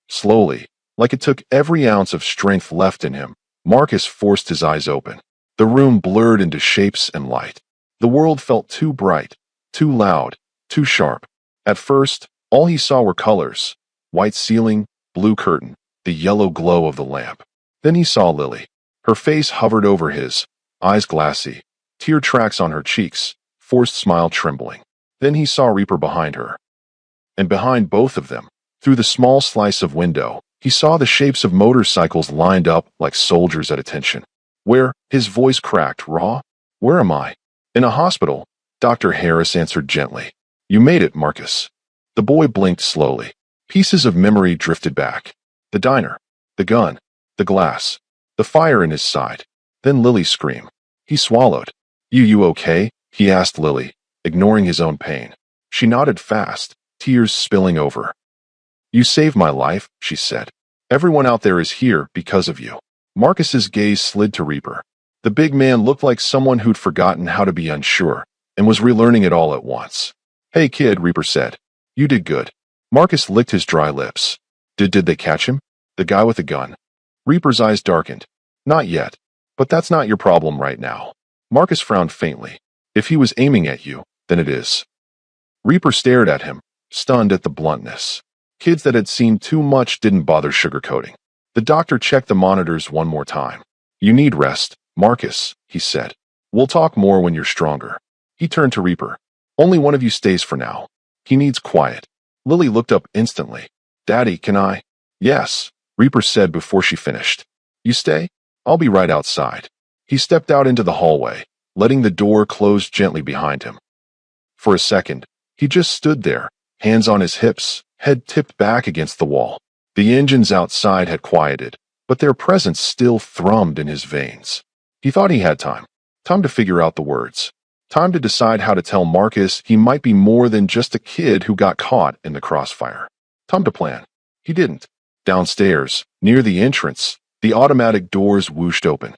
Slowly, like it took every ounce of strength left in him, Marcus forced his eyes open. The room blurred into shapes and light. The world felt too bright, too loud, too sharp. At first, all he saw were colors. White ceiling, blue curtain, the yellow glow of the lamp. Then he saw Lily. Her face hovered over his, eyes glassy, tear tracks on her cheeks, forced smile trembling. Then he saw Reaper behind her. And behind both of them, through the small slice of window, he saw the shapes of motorcycles lined up like soldiers at attention. Where? His voice cracked, raw. Where am I? In a hospital, Dr. Harris answered gently. You made it, Marcus. The boy blinked slowly. Pieces of memory drifted back. The diner, the gun, the glass, the fire in his side. Then Lily's scream. He swallowed. You okay? He asked Lily, ignoring his own pain. She nodded fast, tears spilling over. You saved my life, she said. Everyone out there is here because of you. Marcus's gaze slid to Reaper. The big man looked like someone who'd forgotten how to be unsure, and was relearning it all at once. Hey kid, Reaper said. You did good. Marcus licked his dry lips. Did they catch him? The guy with the gun. Reaper's eyes darkened. Not yet. But that's not your problem right now. Marcus frowned faintly. If he was aiming at you, then it is. Reaper stared at him, stunned at the bluntness. Kids that had seen too much didn't bother sugarcoating. The doctor checked the monitors one more time. You need rest, Marcus, he said. We'll talk more when you're stronger. He turned to Reaper. Only one of you stays for now. He needs quiet. Lily looked up instantly. Daddy, can I? Yes, Reaper said before she finished. You stay? I'll be right outside. He stepped out into the hallway, letting the door close gently behind him. For a second, he just stood there, hands on his hips, head tipped back against the wall. The engines outside had quieted, but their presence still thrummed in his veins. He thought he had time. Time to figure out the words. Time to decide how to tell Marcus he might be more than just a kid who got caught in the crossfire. Time to plan. He didn't. Downstairs, near the entrance, the automatic doors whooshed open.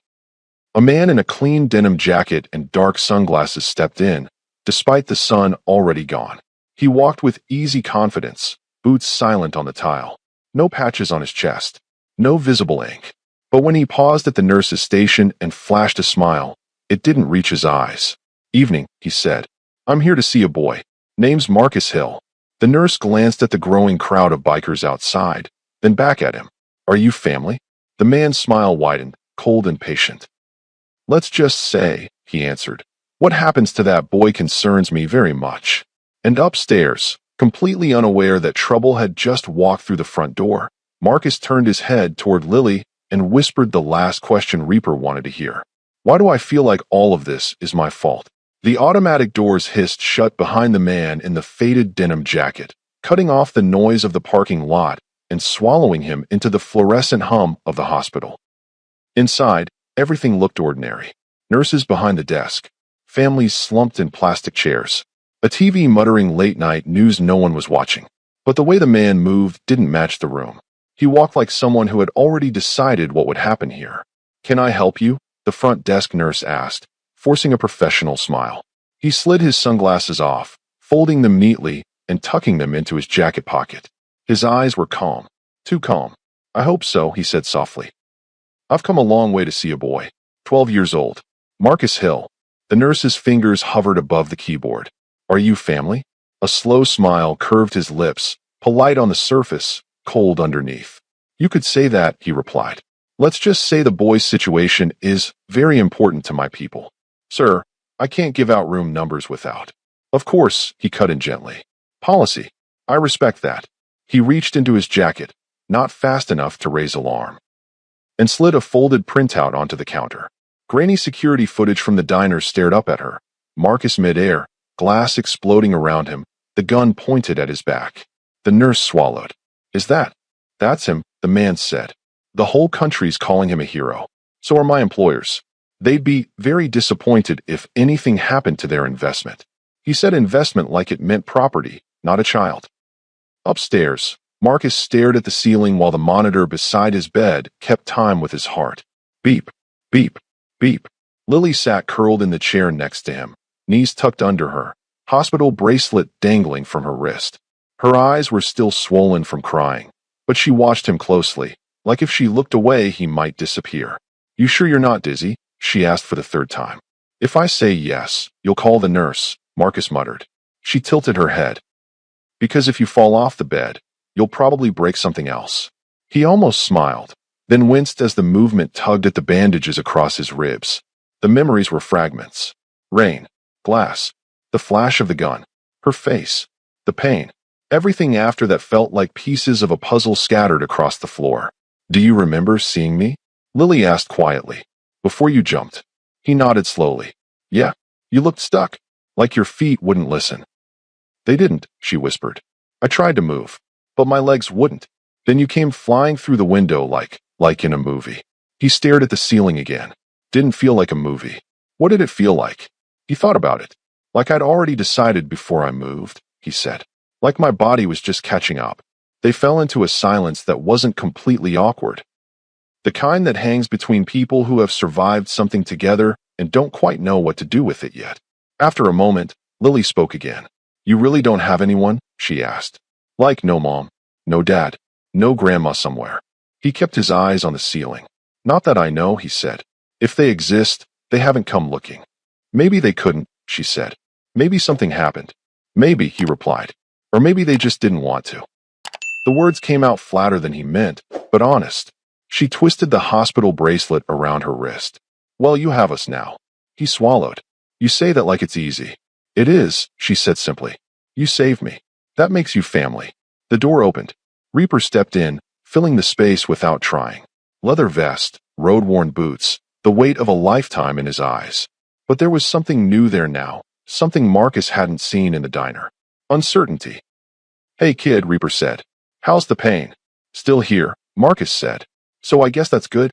A man in a clean denim jacket and dark sunglasses stepped in, despite the sun already gone. He walked with easy confidence, boots silent on the tile. No patches on his chest. No visible ink. But when he paused at the nurse's station and flashed a smile, it didn't reach his eyes. Evening, he said. I'm here to see a boy. Name's Marcus Hill. The nurse glanced at the growing crowd of bikers outside, then back at him. Are you family? The man's smile widened, cold and patient. Let's just say, he answered, what happens to that boy concerns me very much. And upstairs, completely unaware that trouble had just walked through the front door, Marcus turned his head toward Lily and whispered the last question Reaper wanted to hear. Why do I feel like all of this is my fault? The automatic doors hissed shut behind the man in the faded denim jacket, cutting off the noise of the parking lot and swallowing him into the fluorescent hum of the hospital. Inside, everything looked ordinary. Nurses behind the desk, families slumped in plastic chairs, a TV muttering late-night news no one was watching. But the way the man moved didn't match the room. He walked like someone who had already decided what would happen here. Can I help you? The front desk nurse asked, forcing a professional smile. He slid his sunglasses off, folding them neatly and tucking them into his jacket pocket. His eyes were calm. Too calm. I hope so, he said softly. I've come a long way to see a boy. 12 years old. Marcus Hill. The nurse's fingers hovered above the keyboard. Are you family? A slow smile curved his lips, polite on the surface, cold underneath. You could say that, he replied. Let's just say the boy's situation is very important to my people. Sir, I can't give out room numbers without. Of course, he cut in gently. Policy. I respect that. He reached into his jacket, not fast enough to raise alarm, and slid a folded printout onto the counter. Grainy security footage from the diner stared up at her. Marcus midair, glass exploding around him, the gun pointed at his back. The nurse swallowed. That's him, the man said. The whole country's calling him a hero. So are my employers. They'd be very disappointed if anything happened to their investment. He said investment like it meant property, not a child. Upstairs, Marcus stared at the ceiling while the monitor beside his bed kept time with his heart. Beep, beep, beep. Lily sat curled in the chair next to him, knees tucked under her, hospital bracelet dangling from her wrist. Her eyes were still swollen from crying, but she watched him closely, like if she looked away he might disappear. You sure you're not dizzy? She asked for the third time. If I say yes, you'll call the nurse, Marcus muttered. She tilted her head. Because if you fall off the bed, you'll probably break something else. He almost smiled, then winced as the movement tugged at the bandages across his ribs. The memories were fragments. Rain, glass, the flash of the gun, her face, the pain. Everything after that felt like pieces of a puzzle scattered across the floor. Do you remember seeing me? Lily asked quietly. Before you jumped. He nodded slowly. Yeah, you looked stuck, like your feet wouldn't listen. They didn't, she whispered. I tried to move, but my legs wouldn't. Then you came flying through the window like in a movie. He stared at the ceiling again. Didn't feel like a movie. What did it feel like? He thought about it. Like I'd already decided before I moved, he said. Like my body was just catching up. They fell into a silence that wasn't completely awkward. The kind that hangs between people who have survived something together and don't quite know what to do with it yet. After a moment, Lily spoke again. You really don't have anyone? She asked. Like no mom, no dad, no grandma somewhere. He kept his eyes on the ceiling. Not that I know, he said. If they exist, they haven't come looking. Maybe they couldn't, she said. Maybe something happened. Maybe, he replied. Or maybe they just didn't want to. The words came out flatter than he meant, but honest. She twisted the hospital bracelet around her wrist. Well, you have us now. He swallowed. You say that like it's easy. It is, she said simply. You saved me. That makes you family. The door opened. Reaper stepped in, filling the space without trying. Leather vest, road-worn boots, the weight of a lifetime in his eyes. But there was something new there now, something Marcus hadn't seen in the diner. Uncertainty. Hey kid, Reaper said. How's the pain? Still here, Marcus said. So I guess that's good?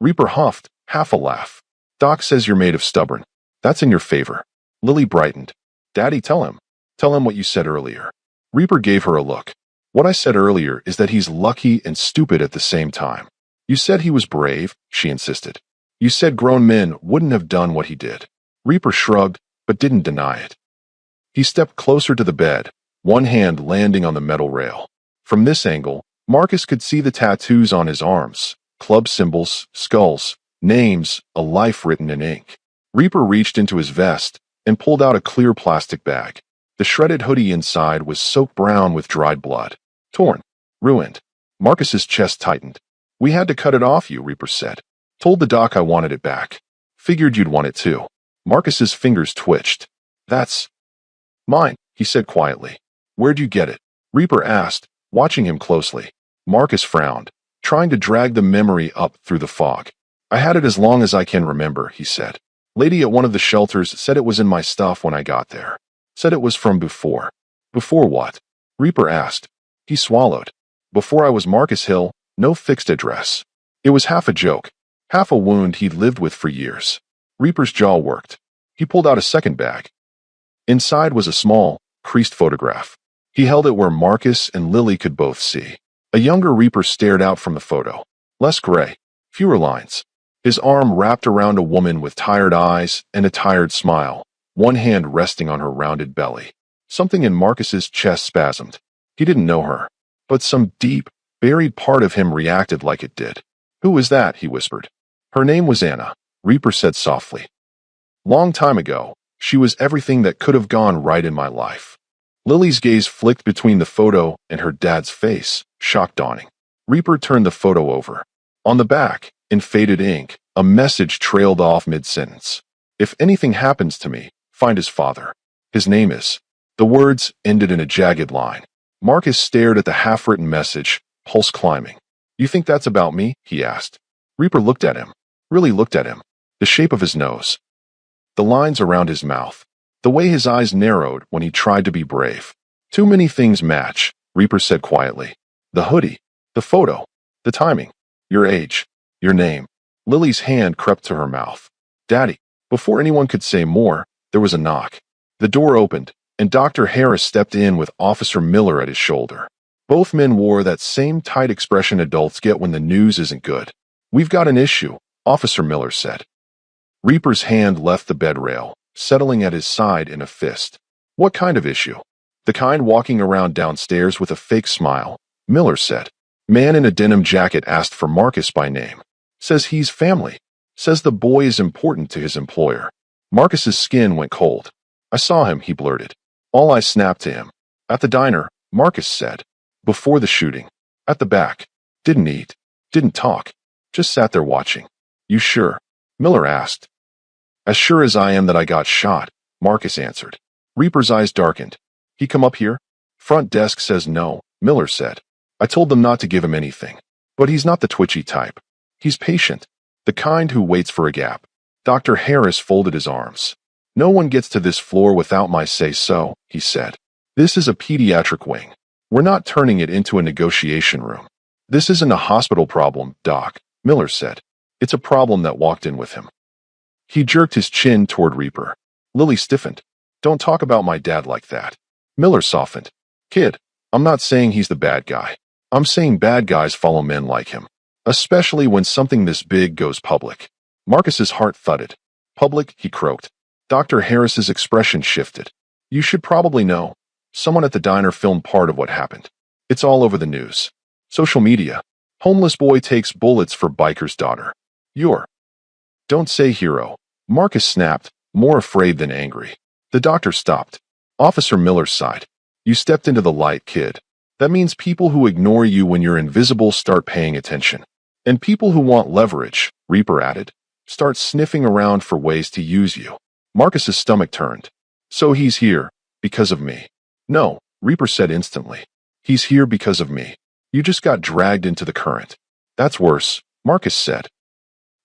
Reaper huffed, half a laugh. Doc says you're made of stubborn. That's in your favor. Lily brightened. Daddy, tell him. Tell him what you said earlier. Reaper gave her a look. What I said earlier is that he's lucky and stupid at the same time. You said he was brave, she insisted. You said grown men wouldn't have done what he did. Reaper shrugged, but didn't deny it. He stepped closer to the bed, one hand landing on the metal rail. From this angle, Marcus could see the tattoos on his arms, club symbols, skulls, names, a life written in ink. Reaper reached into his vest and pulled out a clear plastic bag. The shredded hoodie inside was soaked brown with dried blood. Torn. Ruined. Marcus's chest tightened. We had to cut it off you, Reaper said. Told the doc I wanted it back. Figured you'd want it too. Marcus's fingers twitched. That's mine, he said quietly. Where'd you get it? Reaper asked, watching him closely. Marcus frowned, trying to drag the memory up through the fog. I had it as long as I can remember, he said. Lady at one of the shelters said it was in my stuff when I got there. Said it was from before. Before what? Reaper asked. He swallowed. Before I was Marcus Hill, no fixed address. It was half a joke, half a wound he'd lived with for years. Reaper's jaw worked. He pulled out a second bag. Inside was a small, creased photograph. He held it where Marcus and Lily could both see. A younger Reaper stared out from the photo. Less gray, fewer lines. His arm wrapped around a woman with tired eyes and a tired smile, one hand resting on her rounded belly. Something in Marcus's chest spasmed. He didn't know her. but some deep, buried part of him reacted like it did. "Who was that?" he whispered. "Her name was Anna," Reaper said softly. "Long time ago, she was everything that could have gone right in my life." Lily's gaze flicked between the photo and her dad's face, shock dawning. Reaper turned the photo over. On the back, in faded ink, a message trailed off mid-sentence. "If anything happens to me, find his father. His name is—" The words ended in a jagged line. Marcus stared at the half-written message, pulse climbing. "You think that's about me?" he asked. Reaper looked at him. Really looked at him. The shape of his nose. The lines around his mouth. The way his eyes narrowed when he tried to be brave. "Too many things match," Reaper said quietly. "The hoodie. The photo. The timing. Your age. Your name." Lily's hand crept to her mouth. "Daddy." Before anyone could say more, there was a knock. The door opened, and Dr. Harris stepped in with Officer Miller at his shoulder. Both men wore that same tight expression adults get when the news isn't good. "We've got an issue," Officer Miller said. Reaper's hand left the bed rail, settling at his side in a fist. "What kind of issue?" "The kind walking around downstairs with a fake smile," Miller said. "Man in a denim jacket asked for Marcus by name. Says he's family. Says the boy is important to his employer." Marcus's skin went cold. "I saw him," he blurted. "All I snapped to him. At the diner," Marcus said. "Before the shooting. At the back. Didn't eat. Didn't talk. Just sat there watching." "You sure?" Miller asked. "As sure as I am that I got shot," Marcus answered. Reaper's eyes darkened. "He come up here?" "Front desk says no," Miller said. "I told them not to give him anything. But he's not the twitchy type. He's patient. The kind who waits for a gap." Dr. Harris folded his arms. "No one gets to this floor without my say-so," he said. "This is a pediatric wing. We're not turning it into a negotiation room." "This isn't a hospital problem, Doc," Miller said. "It's a problem that walked in with him." He jerked his chin toward Reaper. Lily stiffened. "Don't talk about my dad like that." Miller softened. "Kid, I'm not saying he's the bad guy. I'm saying bad guys follow men like him. Especially when something this big goes public." Marcus's heart thudded. "Public?" he croaked. Dr. Harris's expression shifted. "You should probably know. Someone at the diner filmed part of what happened. It's all over the news. Social media. Homeless boy takes bullets for biker's daughter. You're—" "Don't say hero," Marcus snapped, more afraid than angry. The doctor stopped. Officer Miller sighed. "You stepped into the light, kid. That means people who ignore you when you're invisible start paying attention. And people who want leverage," Reaper added, "start sniffing around for ways to use you." Marcus's stomach turned. "So he's here, because of me." "No," Reaper said instantly. "He's here because of me. You just got dragged into the current." "That's worse," Marcus said.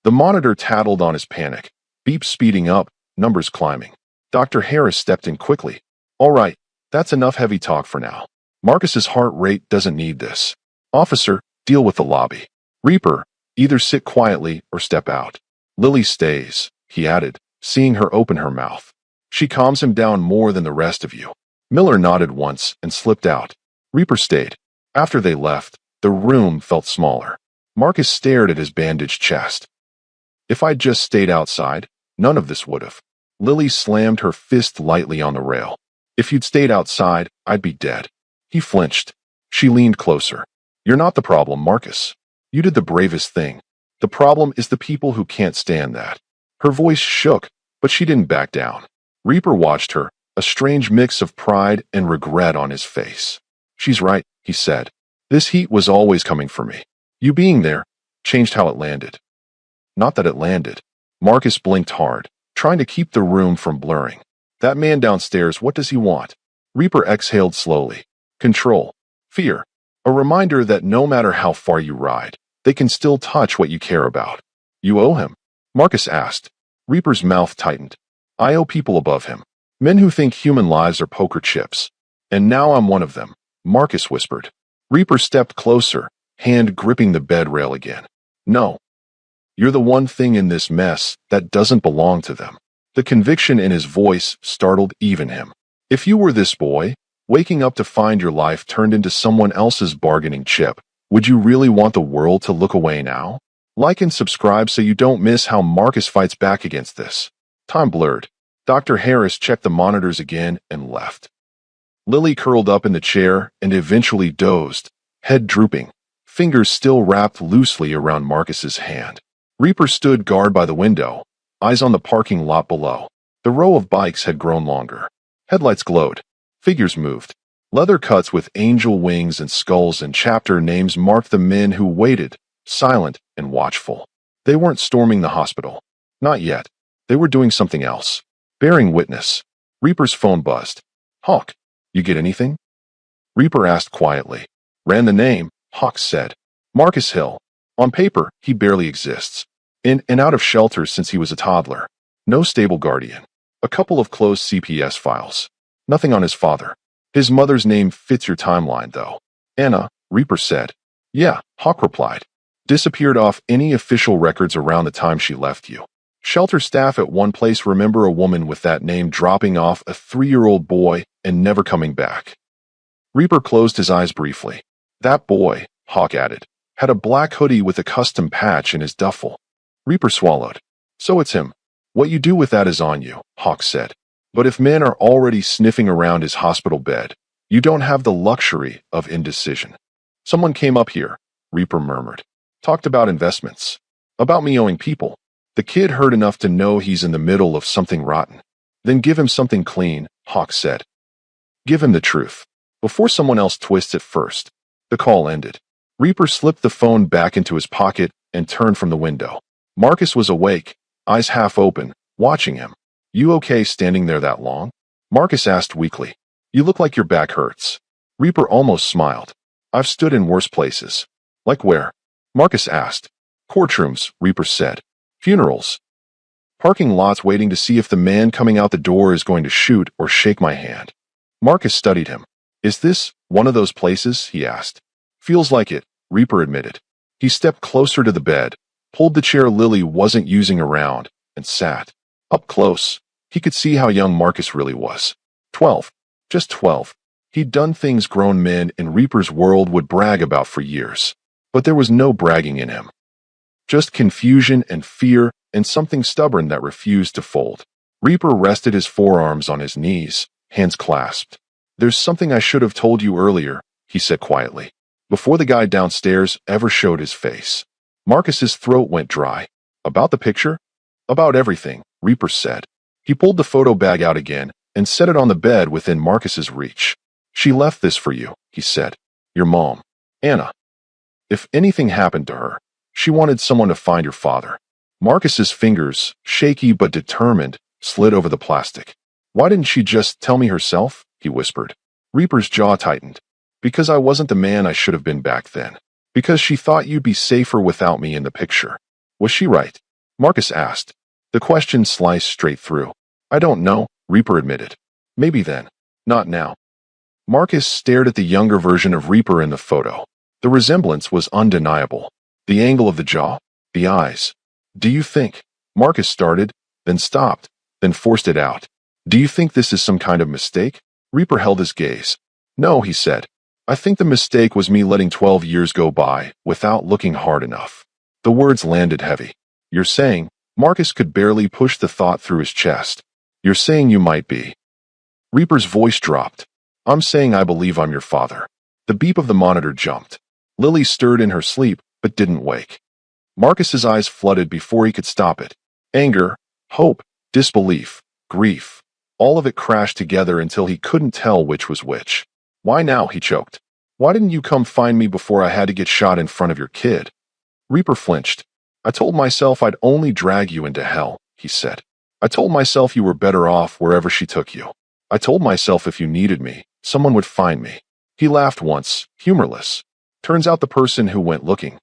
The monitor tattled on his panic. Beeps speeding up, numbers climbing. Dr. Harris stepped in quickly. "All right, that's enough heavy talk for now. Marcus's heart rate doesn't need this. Officer, deal with the lobby. Reaper, either sit quietly or step out. Lily stays," he added, seeing her open her mouth. "She calms him down more than the rest of you." Miller nodded once and slipped out. Reaper stayed. After they left, the room felt smaller. Marcus stared at his bandaged chest. "If I'd just stayed outside, none of this would have." Lily slammed her fist lightly on the rail. "If you'd stayed outside, I'd be dead." He flinched. She leaned closer. "You're not the problem, Marcus. You did the bravest thing. The problem is the people who can't stand that." Her voice shook, but she didn't back down. Reaper watched her, a strange mix of pride and regret on his face. "She's right," he said. "This heat was always coming for me. You being there changed how it landed." "Not that it landed." Marcus blinked hard, trying to keep the room from blurring. "That man downstairs, what does he want?" Reaper exhaled slowly. "Control. Fear. A reminder that no matter how far you ride, they can still touch what you care about." "You owe him?" Marcus asked. Reaper's mouth tightened. "I owe people above him. Men who think human lives are poker chips. And now I'm one of them," Marcus whispered. Reaper stepped closer, hand gripping the bed rail again. "No. You're the one thing in this mess that doesn't belong to them." The conviction in his voice startled even him. "If you were this boy, waking up to find your life turned into someone else's bargaining chip, would you really want the world to look away now?" Like and subscribe so you don't miss how Marcus fights back against this. Time blurred. Dr. Harris checked the monitors again and left. Lily curled up in the chair and eventually dozed, head drooping, fingers still wrapped loosely around Marcus's hand. Reaper stood guard by the window, eyes on the parking lot below. The row of bikes had grown longer. Headlights glowed. Figures moved. Leather cuts with angel wings and skulls and chapter names marked the men who waited, silent and watchful. They weren't storming the hospital. Not yet. They were doing something else. Bearing witness. Reaper's phone buzzed. "Hawk, you get anything?" Reaper asked quietly. "Ran the name," Hawk said. "Marcus Hill. On paper, he barely exists. In and out of shelters since he was a toddler. No stable guardian. A couple of closed CPS files. Nothing on his father. His mother's name fits your timeline, though. Anna," Reaper said. "Yeah," Hawk replied. "Disappeared off any official records around the time she left you. Shelter staff at one place remember a woman with that name dropping off a 3-year-old boy and never coming back." Reaper closed his eyes briefly. "That boy," Hawk added, "had a black hoodie with a custom patch in his duffel." Reaper swallowed. "So it's him. What you do with that is on you," Hawk said. "But if men are already sniffing around his hospital bed, you don't have the luxury of indecision." "Someone came up here," Reaper murmured. "Talked about investments. About me owing people. The kid heard enough to know he's in the middle of something rotten. Then give him something clean," Hawk said. "Give him the truth. Before someone else twists it first." The call ended. Reaper slipped the phone back into his pocket and turned from the window. Marcus was awake, eyes half open, watching him. "You okay standing there that long?" Marcus asked weakly. "You look like your back hurts." Reaper almost smiled. "I've stood in worse places." "Like where?" Marcus asked. "Courtrooms," Reaper said. "Funerals. Parking lots waiting to see if the man coming out the door is going to shoot or shake my hand." Marcus studied him. "Is this one of those places?" he asked. "Feels like it," Reaper admitted. He stepped closer to the bed, pulled the chair Lily wasn't using around, and sat. Up close, he could see how young Marcus really was. 12. Just 12. He'd done things grown men in Reaper's world would brag about for years. But there was no bragging in him. Just confusion and fear and something stubborn that refused to fold. Reaper rested his forearms on his knees, hands clasped. "There's something I should have told you earlier," he said quietly, before the guy downstairs ever showed his face. Marcus's throat went dry. "About the picture?" "About everything," Reaper said. He pulled the photo bag out again and set it on the bed within Marcus's reach. "She left this for you," he said. "Your mom, Anna. If anything happened to her, she wanted someone to find your father." Marcus's fingers, shaky but determined, slid over the plastic. "Why didn't she just tell me herself?" he whispered. Reaper's jaw tightened. "Because I wasn't the man I should have been back then. Because she thought you'd be safer without me in the picture." "Was she right?" Marcus asked. The question sliced straight through. "I don't know," Reaper admitted. "Maybe then. Not now." Marcus stared at the younger version of Reaper in the photo. The resemblance was undeniable. The angle of the jaw, the eyes. "Do you think?" Marcus started, then stopped, then forced it out. "Do you think this is some kind of mistake?" Reaper held his gaze. "No," he said. "I think the mistake was me letting 12 years go by without looking hard enough." The words landed heavy. "You're saying," Marcus could barely push the thought through his chest. "You're saying you might be." Reaper's voice dropped. "I'm saying I believe I'm your father." The beep of the monitor jumped. Lily stirred in her sleep, but didn't wake. Marcus's eyes flooded before he could stop it. Anger, hope, disbelief, grief. All of it crashed together until he couldn't tell which was which. "Why now?" he choked. "Why didn't you come find me before I had to get shot in front of your kid?" Reaper flinched. "I told myself I'd only drag you into hell," he said. "I told myself you were better off wherever she took you. I told myself if you needed me, someone would find me." He laughed once, humorless. "Turns out the person who went looking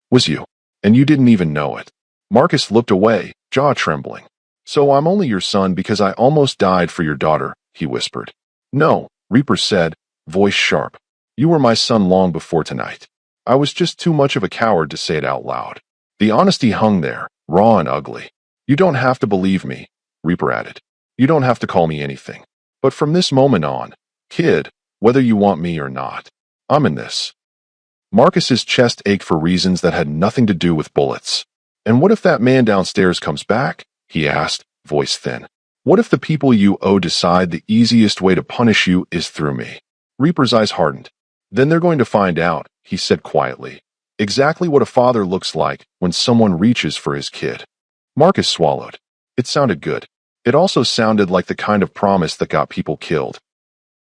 was you, and you didn't even know it." Marcus looked away, jaw trembling. "So I'm only your son because I almost died for your daughter," he whispered. "No," Reaper said, voice sharp. "You were my son long before tonight. I was just too much of a coward to say it out loud." The honesty hung there, raw and ugly. "You don't have to believe me," Reaper added. "You don't have to call me anything. But from this moment on, kid, whether you want me or not, I'm in this." Marcus's chest ached for reasons that had nothing to do with bullets. "And what if that man downstairs comes back?" he asked, voice thin. "What if the people you owe decide the easiest way to punish you is through me?" Reaper's eyes hardened. Then they're going to find out, he said quietly. Exactly what a father looks like when someone reaches for his kid. Marcus swallowed. It sounded good. It also sounded like the kind of promise that got people killed.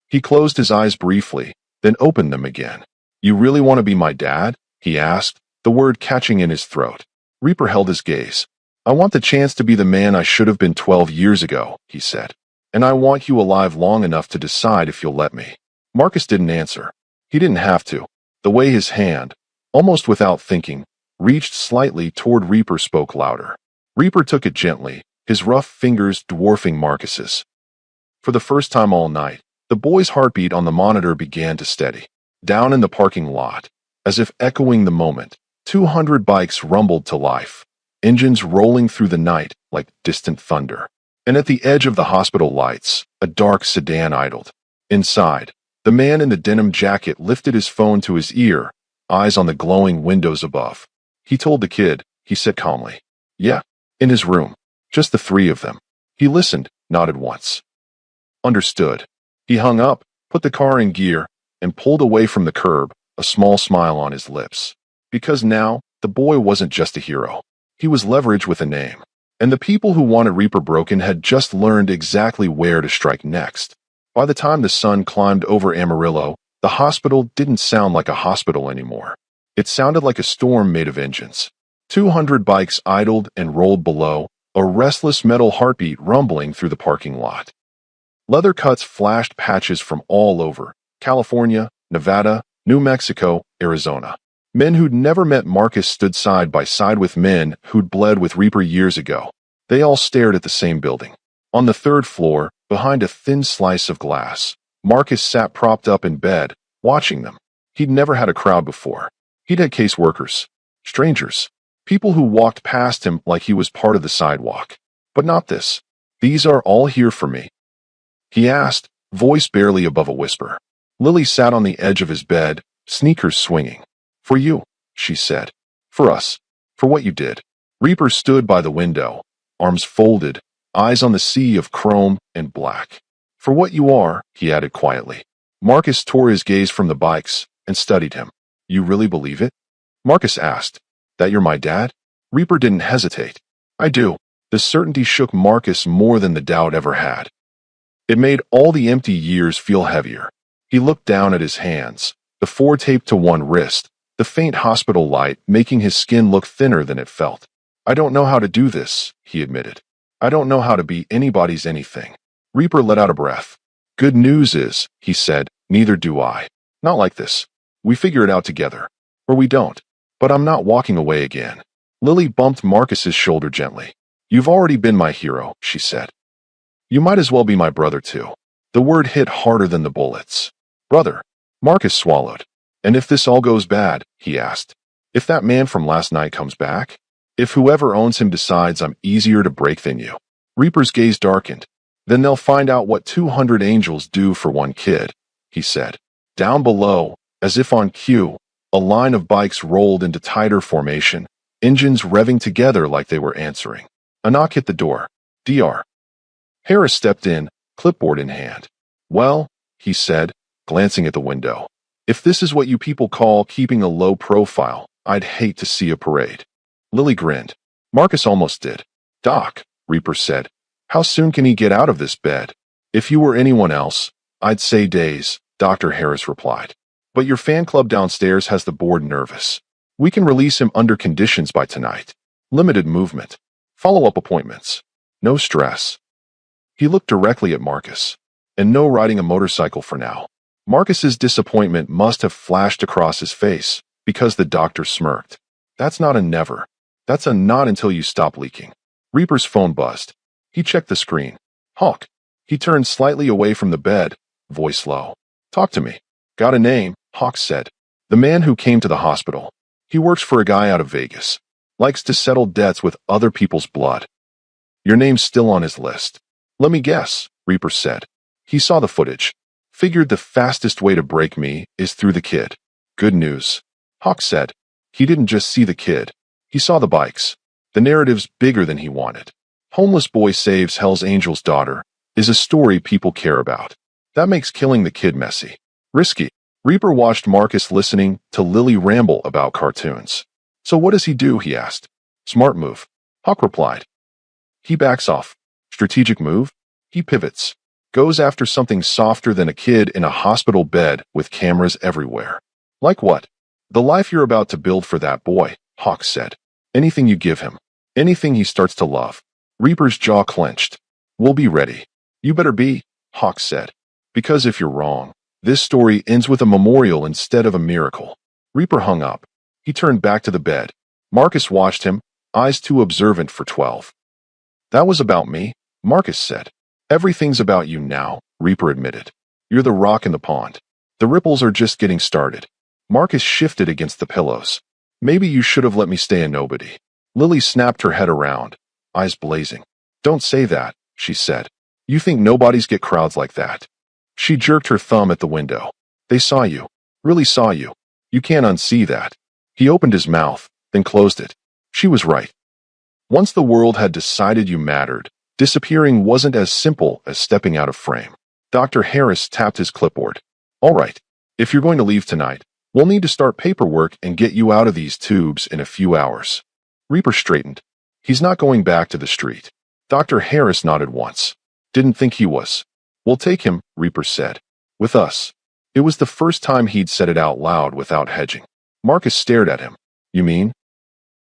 He closed his eyes briefly, then opened them again. You really want to be my dad? He asked, the word catching in his throat. Reaper held his gaze. I want the chance to be the man I should have been 12 years ago, he said. And I want you alive long enough to decide if you'll let me. Marcus didn't answer. He didn't have to. The way his hand, almost without thinking, reached slightly toward Reaper spoke louder. Reaper took it gently, his rough fingers dwarfing Marcus's. For the first time all night, the boy's heartbeat on the monitor began to steady. Down in the parking lot, as if echoing the moment, 200 bikes rumbled to life, engines rolling through the night like distant thunder. And at the edge of the hospital lights, a dark sedan idled. Inside, the man in the denim jacket lifted his phone to his ear, eyes on the glowing windows above. He told the kid, he said calmly. Yeah, in his room. Just the three of them. He listened, nodded once. Understood. He hung up, put the car in gear, and pulled away from the curb, a small smile on his lips. Because now, the boy wasn't just a hero. He was leverage with a name. And the people who wanted Reaper broken had just learned exactly where to strike next. By the time the sun climbed over Amarillo, the hospital didn't sound like a hospital anymore. It sounded like a storm made of engines. 200 bikes idled and rolled below, a restless metal heartbeat rumbling through the parking lot. Leather cuts flashed patches from all over, California, Nevada, New Mexico, Arizona. Men who'd never met Marcus stood side by side with men who'd bled with Reaper years ago. They all stared at the same building. On the third floor, behind a thin slice of glass, Marcus sat propped up in bed, watching them. He'd never had a crowd before. He'd had caseworkers, strangers, people who walked past him like he was part of the sidewalk. But not this. These are all here for me. He asked, voice barely above a whisper. Lily sat on the edge of his bed, sneakers swinging. For you, she said. For us. For what you did. Reaper stood by the window, arms folded, eyes on the sea of chrome and black. For what you are, he added quietly. Marcus tore his gaze from the bikes and studied him. You really believe it? Marcus asked. That you're my dad? Reaper didn't hesitate. I do. The certainty shook Marcus more than the doubt ever had. It made all the empty years feel heavier. He looked down at his hands, the four taped to one wrist, the faint hospital light making his skin look thinner than it felt. I don't know how to do this, he admitted. I don't know how to be anybody's anything. Reaper let out a breath. Good news is, he said, neither do I. Not like this. We figure it out together. Or we don't. But I'm not walking away again. Lily bumped Marcus's shoulder gently. You've already been my hero, she said. You might as well be my brother too. The word hit harder than the bullets. Brother. Marcus swallowed. And if this all goes bad, he asked. If that man from last night comes back? If whoever owns him decides I'm easier to break than you? Reaper's gaze darkened. Then they'll find out what 200 angels do for one kid, he said. Down below, as if on cue, a line of bikes rolled into tighter formation, engines revving together like they were answering. A knock hit the door. Dr. Harris stepped in, clipboard in hand. Well, he said, glancing at the window. If this is what you people call keeping a low profile, I'd hate to see a parade. Lily grinned. Marcus almost did. Doc, Reaper said. How soon can he get out of this bed? If you were anyone else, I'd say days, Dr. Harris replied. But your fan club downstairs has the board nervous. We can release him under conditions by tonight. Limited movement. Follow-up appointments. No stress. He looked directly at Marcus. And no riding a motorcycle for now. Marcus's disappointment must have flashed across his face, because the doctor smirked. That's not a never. That's a not until you stop leaking. Reaper's phone buzzed. He checked the screen. Hawk. He turned slightly away from the bed, voice low. Talk to me. Got a name, Hawk said. The man who came to the hospital. He works for a guy out of Vegas. Likes to settle debts with other people's blood. Your name's still on his list. Let me guess, Reaper said. He saw the footage. Figured the fastest way to break me is through the kid. Good news. Hawk said. He didn't just see the kid. He saw the bikes. The narrative's bigger than he wanted. Homeless boy saves Hell's Angel's daughter is a story people care about. That makes killing the kid messy. Risky. Reaper watched Marcus listening to Lily ramble about cartoons. So what does he do? He asked. Smart move. Huck replied. He backs off. Strategic move? He pivots. Goes after something softer than a kid in a hospital bed with cameras everywhere. Like what? The life you're about to build for that boy, Hawk said. Anything you give him. Anything he starts to love. Reaper's jaw clenched. We'll be ready. You better be, Hawk said. Because if you're wrong, this story ends with a memorial instead of a miracle. Reaper hung up. He turned back to the bed. Marcus watched him, eyes too observant for 12. That was about me, Marcus said. Everything's about you now, Reaper admitted. You're the rock in the pond. The ripples are just getting started. Marcus shifted against the pillows. Maybe you should have let me stay a nobody. Lily snapped her head around, eyes blazing. Don't say that, she said. You think nobodies get crowds like that? She jerked her thumb at the window. They saw you. Really saw you. You can't unsee that. He opened his mouth, then closed it. She was right. Once the world had decided you mattered, disappearing wasn't as simple as stepping out of frame. Dr. Harris tapped his clipboard. All right, if you're going to leave tonight, we'll need to start paperwork and get you out of these tubes in a few hours. Reaper straightened. He's not going back to the street. Dr. Harris nodded once. Didn't think he was. We'll take him, Reaper said. With us. It was the first time he'd said it out loud without hedging. Marcus stared at him. You mean?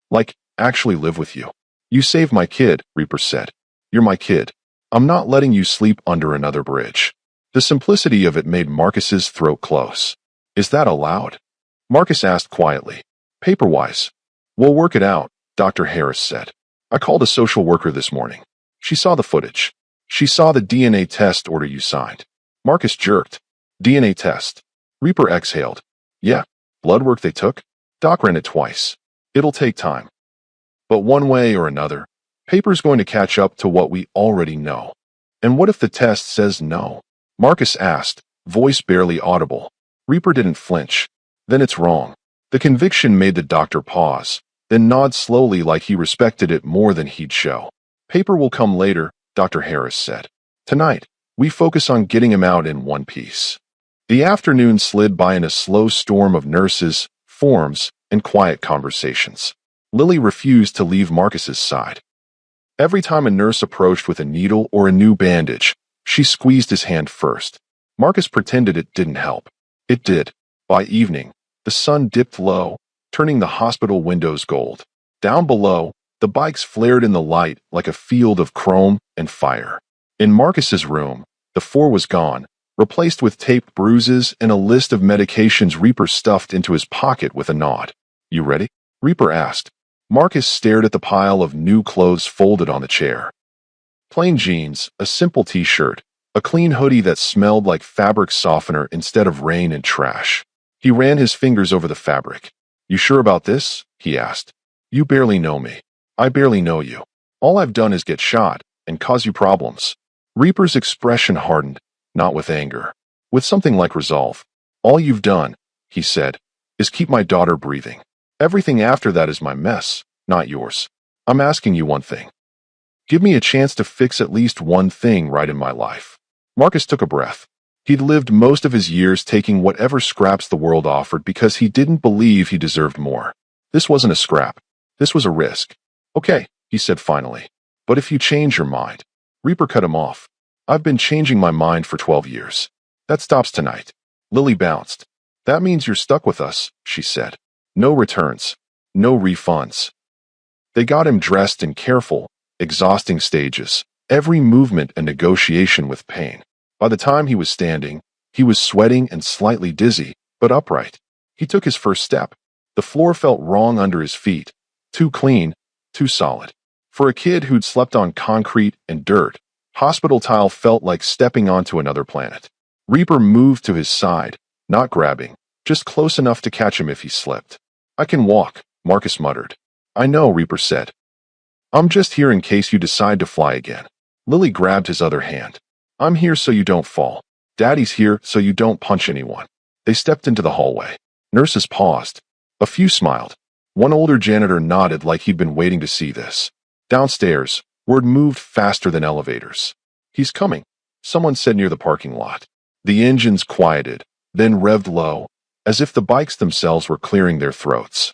Like, actually live with you. You saved my kid, Reaper said. You're my kid. I'm not letting you sleep under another bridge. The simplicity of it made Marcus's throat close. Is that allowed? Marcus asked quietly. Paper-wise. We'll work it out, Dr. Harris said. I called a social worker this morning. She saw the footage. She saw the DNA test order you signed. Marcus jerked. DNA test. Reaper exhaled. Yeah, blood work they took. Doc ran it twice. It'll take time. But one way or another, paper's going to catch up to what we already know. And what if the test says no? Marcus asked, voice barely audible. Reaper didn't flinch. Then it's wrong. The conviction made the doctor pause, then nod slowly like he respected it more than he'd show. Paper will come later, Dr. Harris said. Tonight, we focus on getting him out in one piece. The afternoon slid by in a slow storm of nurses, forms, and quiet conversations. Lily refused to leave Marcus's side. Every time a nurse approached with a needle or a new bandage, she squeezed his hand first. Marcus pretended it didn't help. It did. By evening, the sun dipped low, turning the hospital windows gold. Down below, the bikes flared in the light like a field of chrome and fire. In Marcus's room, the floor was gone, replaced with taped bruises and a list of medications Reaper stuffed into his pocket with a nod. You ready? Reaper asked. Marcus stared at the pile of new clothes folded on the chair. Plain jeans, a simple t-shirt, a clean hoodie that smelled like fabric softener instead of rain and trash. He ran his fingers over the fabric. You sure about this? He asked. You barely know me. I barely know you. All I've done is get shot and cause you problems. Reaper's expression hardened, not with anger, with something like resolve. All you've done, he said, is keep my daughter breathing. Everything after that is my mess, not yours. I'm asking you one thing. Give me a chance to fix at least one thing right in my life. Marcus took a breath. He'd lived most of his years taking whatever scraps the world offered because he didn't believe he deserved more. This wasn't a scrap. This was a risk. Okay, he said finally. But if you change your mind. Reaper cut him off. I've been changing my mind for 12 years. That stops tonight. Lily bounced. That means you're stuck with us, she said. No returns. No refunds. They got him dressed in careful, exhausting stages, every movement a negotiation with pain. By the time he was standing, he was sweating and slightly dizzy, but upright. He took his first step. The floor felt wrong under his feet, too clean, too solid. For a kid who'd slept on concrete and dirt, hospital tile felt like stepping onto another planet. Reaper moved to his side, not grabbing, just close enough to catch him if he slipped. I can walk, Marcus muttered. I know, Reaper said. I'm just here in case you decide to fly again. Lily grabbed his other hand. I'm here so you don't fall. Daddy's here so you don't punch anyone. They stepped into the hallway. Nurses paused. A few smiled. One older janitor nodded like he'd been waiting to see this. Downstairs, word moved faster than elevators. He's coming, someone said near the parking lot. The engines quieted, then revved low, as if the bikes themselves were clearing their throats.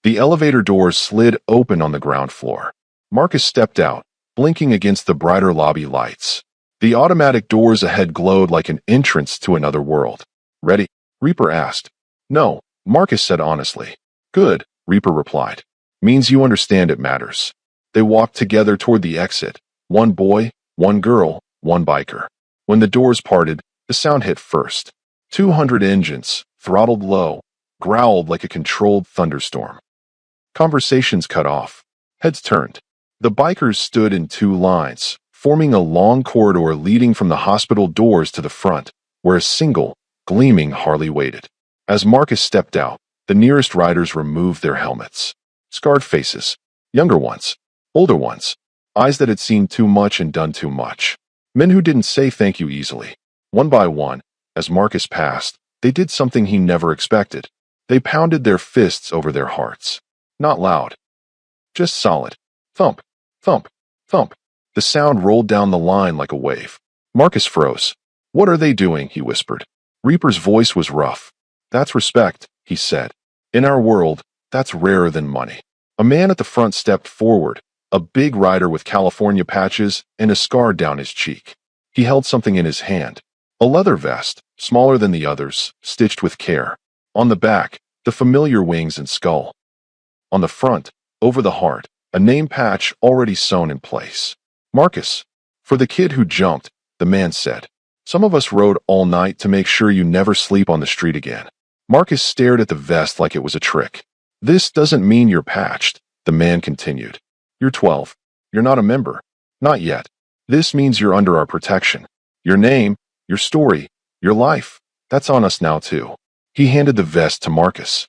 The elevator doors slid open on the ground floor. Marcus stepped out, blinking against the brighter lobby lights. The automatic doors ahead glowed like an entrance to another world. "Ready?" Reaper asked. "No," Marcus said honestly. "Good," Reaper replied. "Means you understand it matters." They walked together toward the exit. One boy, one girl, one biker. When the doors parted, the sound hit first. 200 engines, throttled low, growled like a controlled thunderstorm. Conversations cut off. Heads turned. The bikers stood in two lines, forming a long corridor leading from the hospital doors to the front, where a single, gleaming Harley waited. As Marcus stepped out, the nearest riders removed their helmets. Scarred faces. Younger ones. Older ones. Eyes that had seen too much and done too much. Men who didn't say thank you easily. One by one, as Marcus passed, they did something he never expected. They pounded their fists over their hearts. Not loud. Just solid. Thump, thump, thump. The sound rolled down the line like a wave. Marcus froze. "What are they doing?" he whispered. Reaper's voice was rough. "That's respect," he said. "In our world, that's rarer than money." A man at the front stepped forward, a big rider with California patches and a scar down his cheek. He held something in his hand. A leather vest, smaller than the others, stitched with care. On the back, the familiar wings and skull. On the front, over the heart, a name patch already sewn in place. "Marcus." "For the kid who jumped," the man said. "Some of us rode all night to make sure you never sleep on the street again." Marcus stared at the vest like it was a trick. "This doesn't mean you're patched," the man continued. "You're 12. You're not a member. Not yet. This means you're under our protection. Your name, your story, your life, that's on us now too." He handed the vest to Marcus.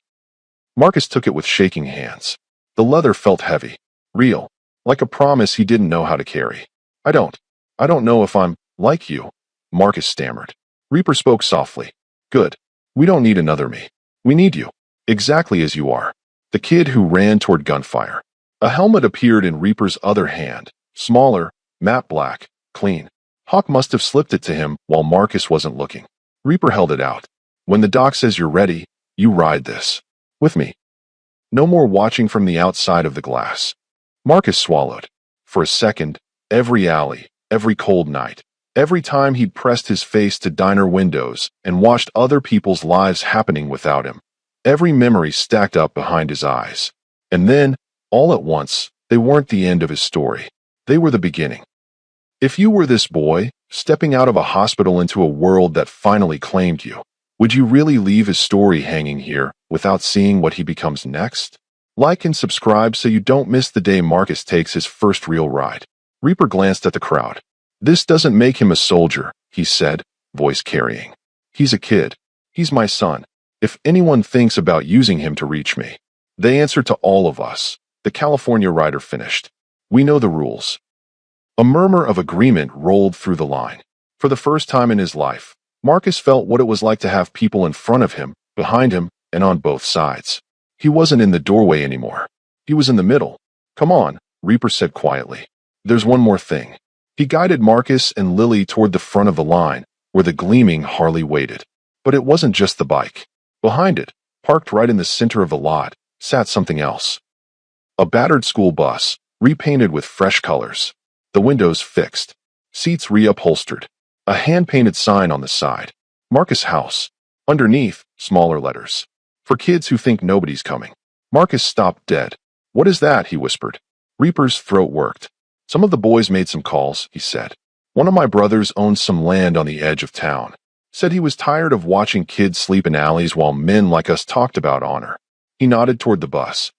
Marcus took it with shaking hands. The leather felt heavy, real, like a promise he didn't know how to carry. I don't know if I'm like you," Marcus stammered. Reaper spoke softly. "Good. We don't need another me. We need you. Exactly as you are." The kid who ran toward gunfire. A helmet appeared in Reaper's other hand, smaller, matte black, clean. Hawk must have slipped it to him while Marcus wasn't looking. Reaper held it out. "When the doc says you're ready, you ride this. With me." No more watching from the outside of the glass. Marcus swallowed. For a second, every alley, every cold night, every time he'd pressed his face to diner windows and watched other people's lives happening without him, every memory stacked up behind his eyes. And then, all at once, they weren't the end of his story. They were the beginning. If you were this boy, stepping out of a hospital into a world that finally claimed you, would you really leave his story hanging here without seeing what he becomes next? Like and subscribe so you don't miss the day Marcus takes his first real ride. Reaper glanced at the crowd. "This doesn't make him a soldier," he said, voice carrying. "He's a kid. He's my son. If anyone thinks about using him to reach me, they answer to all of us." The California rider finished. "We know the rules." A murmur of agreement rolled through the line. For the first time in his life, Marcus felt what it was like to have people in front of him, behind him, and on both sides. He wasn't in the doorway anymore. He was in the middle. "Come on," Reaper said quietly. "There's one more thing." He guided Marcus and Lily toward the front of the line, where the gleaming Harley waited. But it wasn't just the bike. Behind it, parked right in the center of the lot, sat something else. A battered school bus, repainted with fresh colors. The windows fixed. Seats reupholstered. A hand-painted sign on the side. "Marcus House." Underneath, smaller letters. "For kids who think nobody's coming." Marcus stopped dead. "What is that?" he whispered. Reaper's throat worked. "Some of the boys made some calls," he said. "One of my brothers owns some land on the edge of town. Said he was tired of watching kids sleep in alleys while men like us talked about honor." He nodded toward the bus.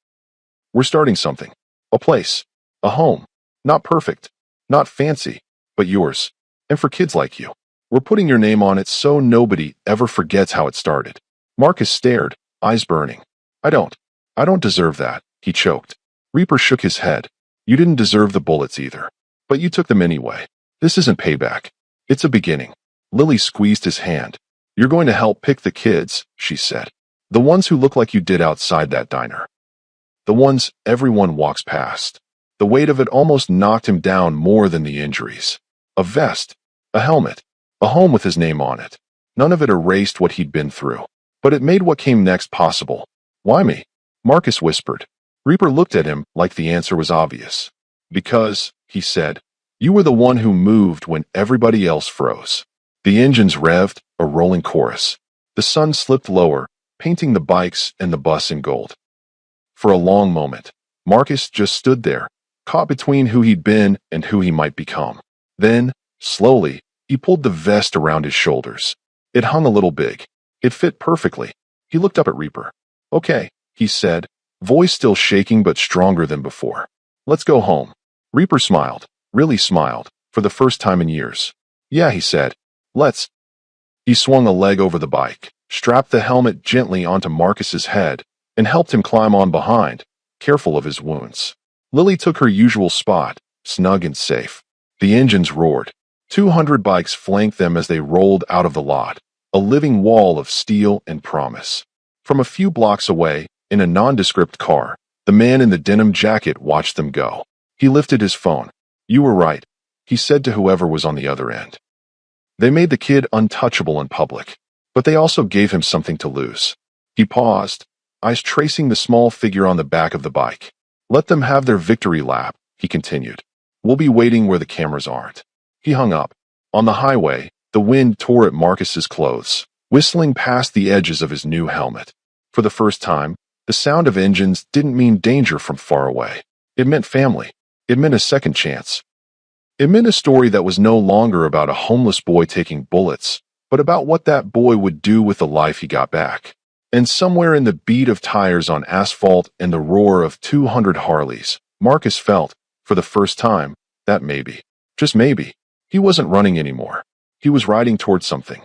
"We're starting something. A place. A home. Not perfect. Not fancy. But yours. And for kids like you. We're putting your name on it so nobody ever forgets how it started." Marcus stared, eyes burning. I don't deserve that," he choked. Reaper shook his head. "You didn't deserve the bullets either. But you took them anyway. This isn't payback. It's a beginning." Lily squeezed his hand. "You're going to help pick the kids," she said. "The ones who look like you did outside that diner. The ones everyone walks past." The weight of it almost knocked him down more than the injuries. A vest. A helmet. A home with his name on it. None of it erased what he'd been through. But it made what came next possible. Why me? Marcus whispered. Reaper looked at him like the answer was obvious. Because, he said, you were the one who moved when everybody else froze. The engines revved, a rolling chorus. The sun slipped lower, painting the bikes and the bus in gold. For a long moment, Marcus just stood there, caught between who he'd been and who he might become. Then, slowly, he pulled the vest around his shoulders. It hung a little big. It fit perfectly. He looked up at Reaper. Okay, he said, voice still shaking but stronger than before. Let's go home. Reaper smiled, really smiled, for the first time in years. Yeah, he said. Let's. He swung a leg over the bike, strapped the helmet gently onto Marcus's head, and helped him climb on behind, careful of his wounds. Lily took her usual spot, snug and safe. The engines roared. 200 bikes flanked them as they rolled out of the lot, a living wall of steel and promise. From a few blocks away, in a nondescript car, the man in the denim jacket watched them go. He lifted his phone. You were right, he said to whoever was on the other end. They made the kid untouchable in public, but they also gave him something to lose. He paused, eyes tracing the small figure on the back of the bike. Let them have their victory lap, he continued. We'll be waiting where the cameras aren't. He hung up. On the highway, the wind tore at Marcus's clothes, whistling past the edges of his new helmet. For the first time, the sound of engines didn't mean danger from far away. It meant family. It meant a second chance. It meant a story that was no longer about a homeless boy taking bullets, but about what that boy would do with the life he got back. And somewhere in the beat of tires on asphalt and the roar of 200 Harleys, Marcus felt, for the first time, that maybe, just maybe, he wasn't running anymore. He was riding towards something.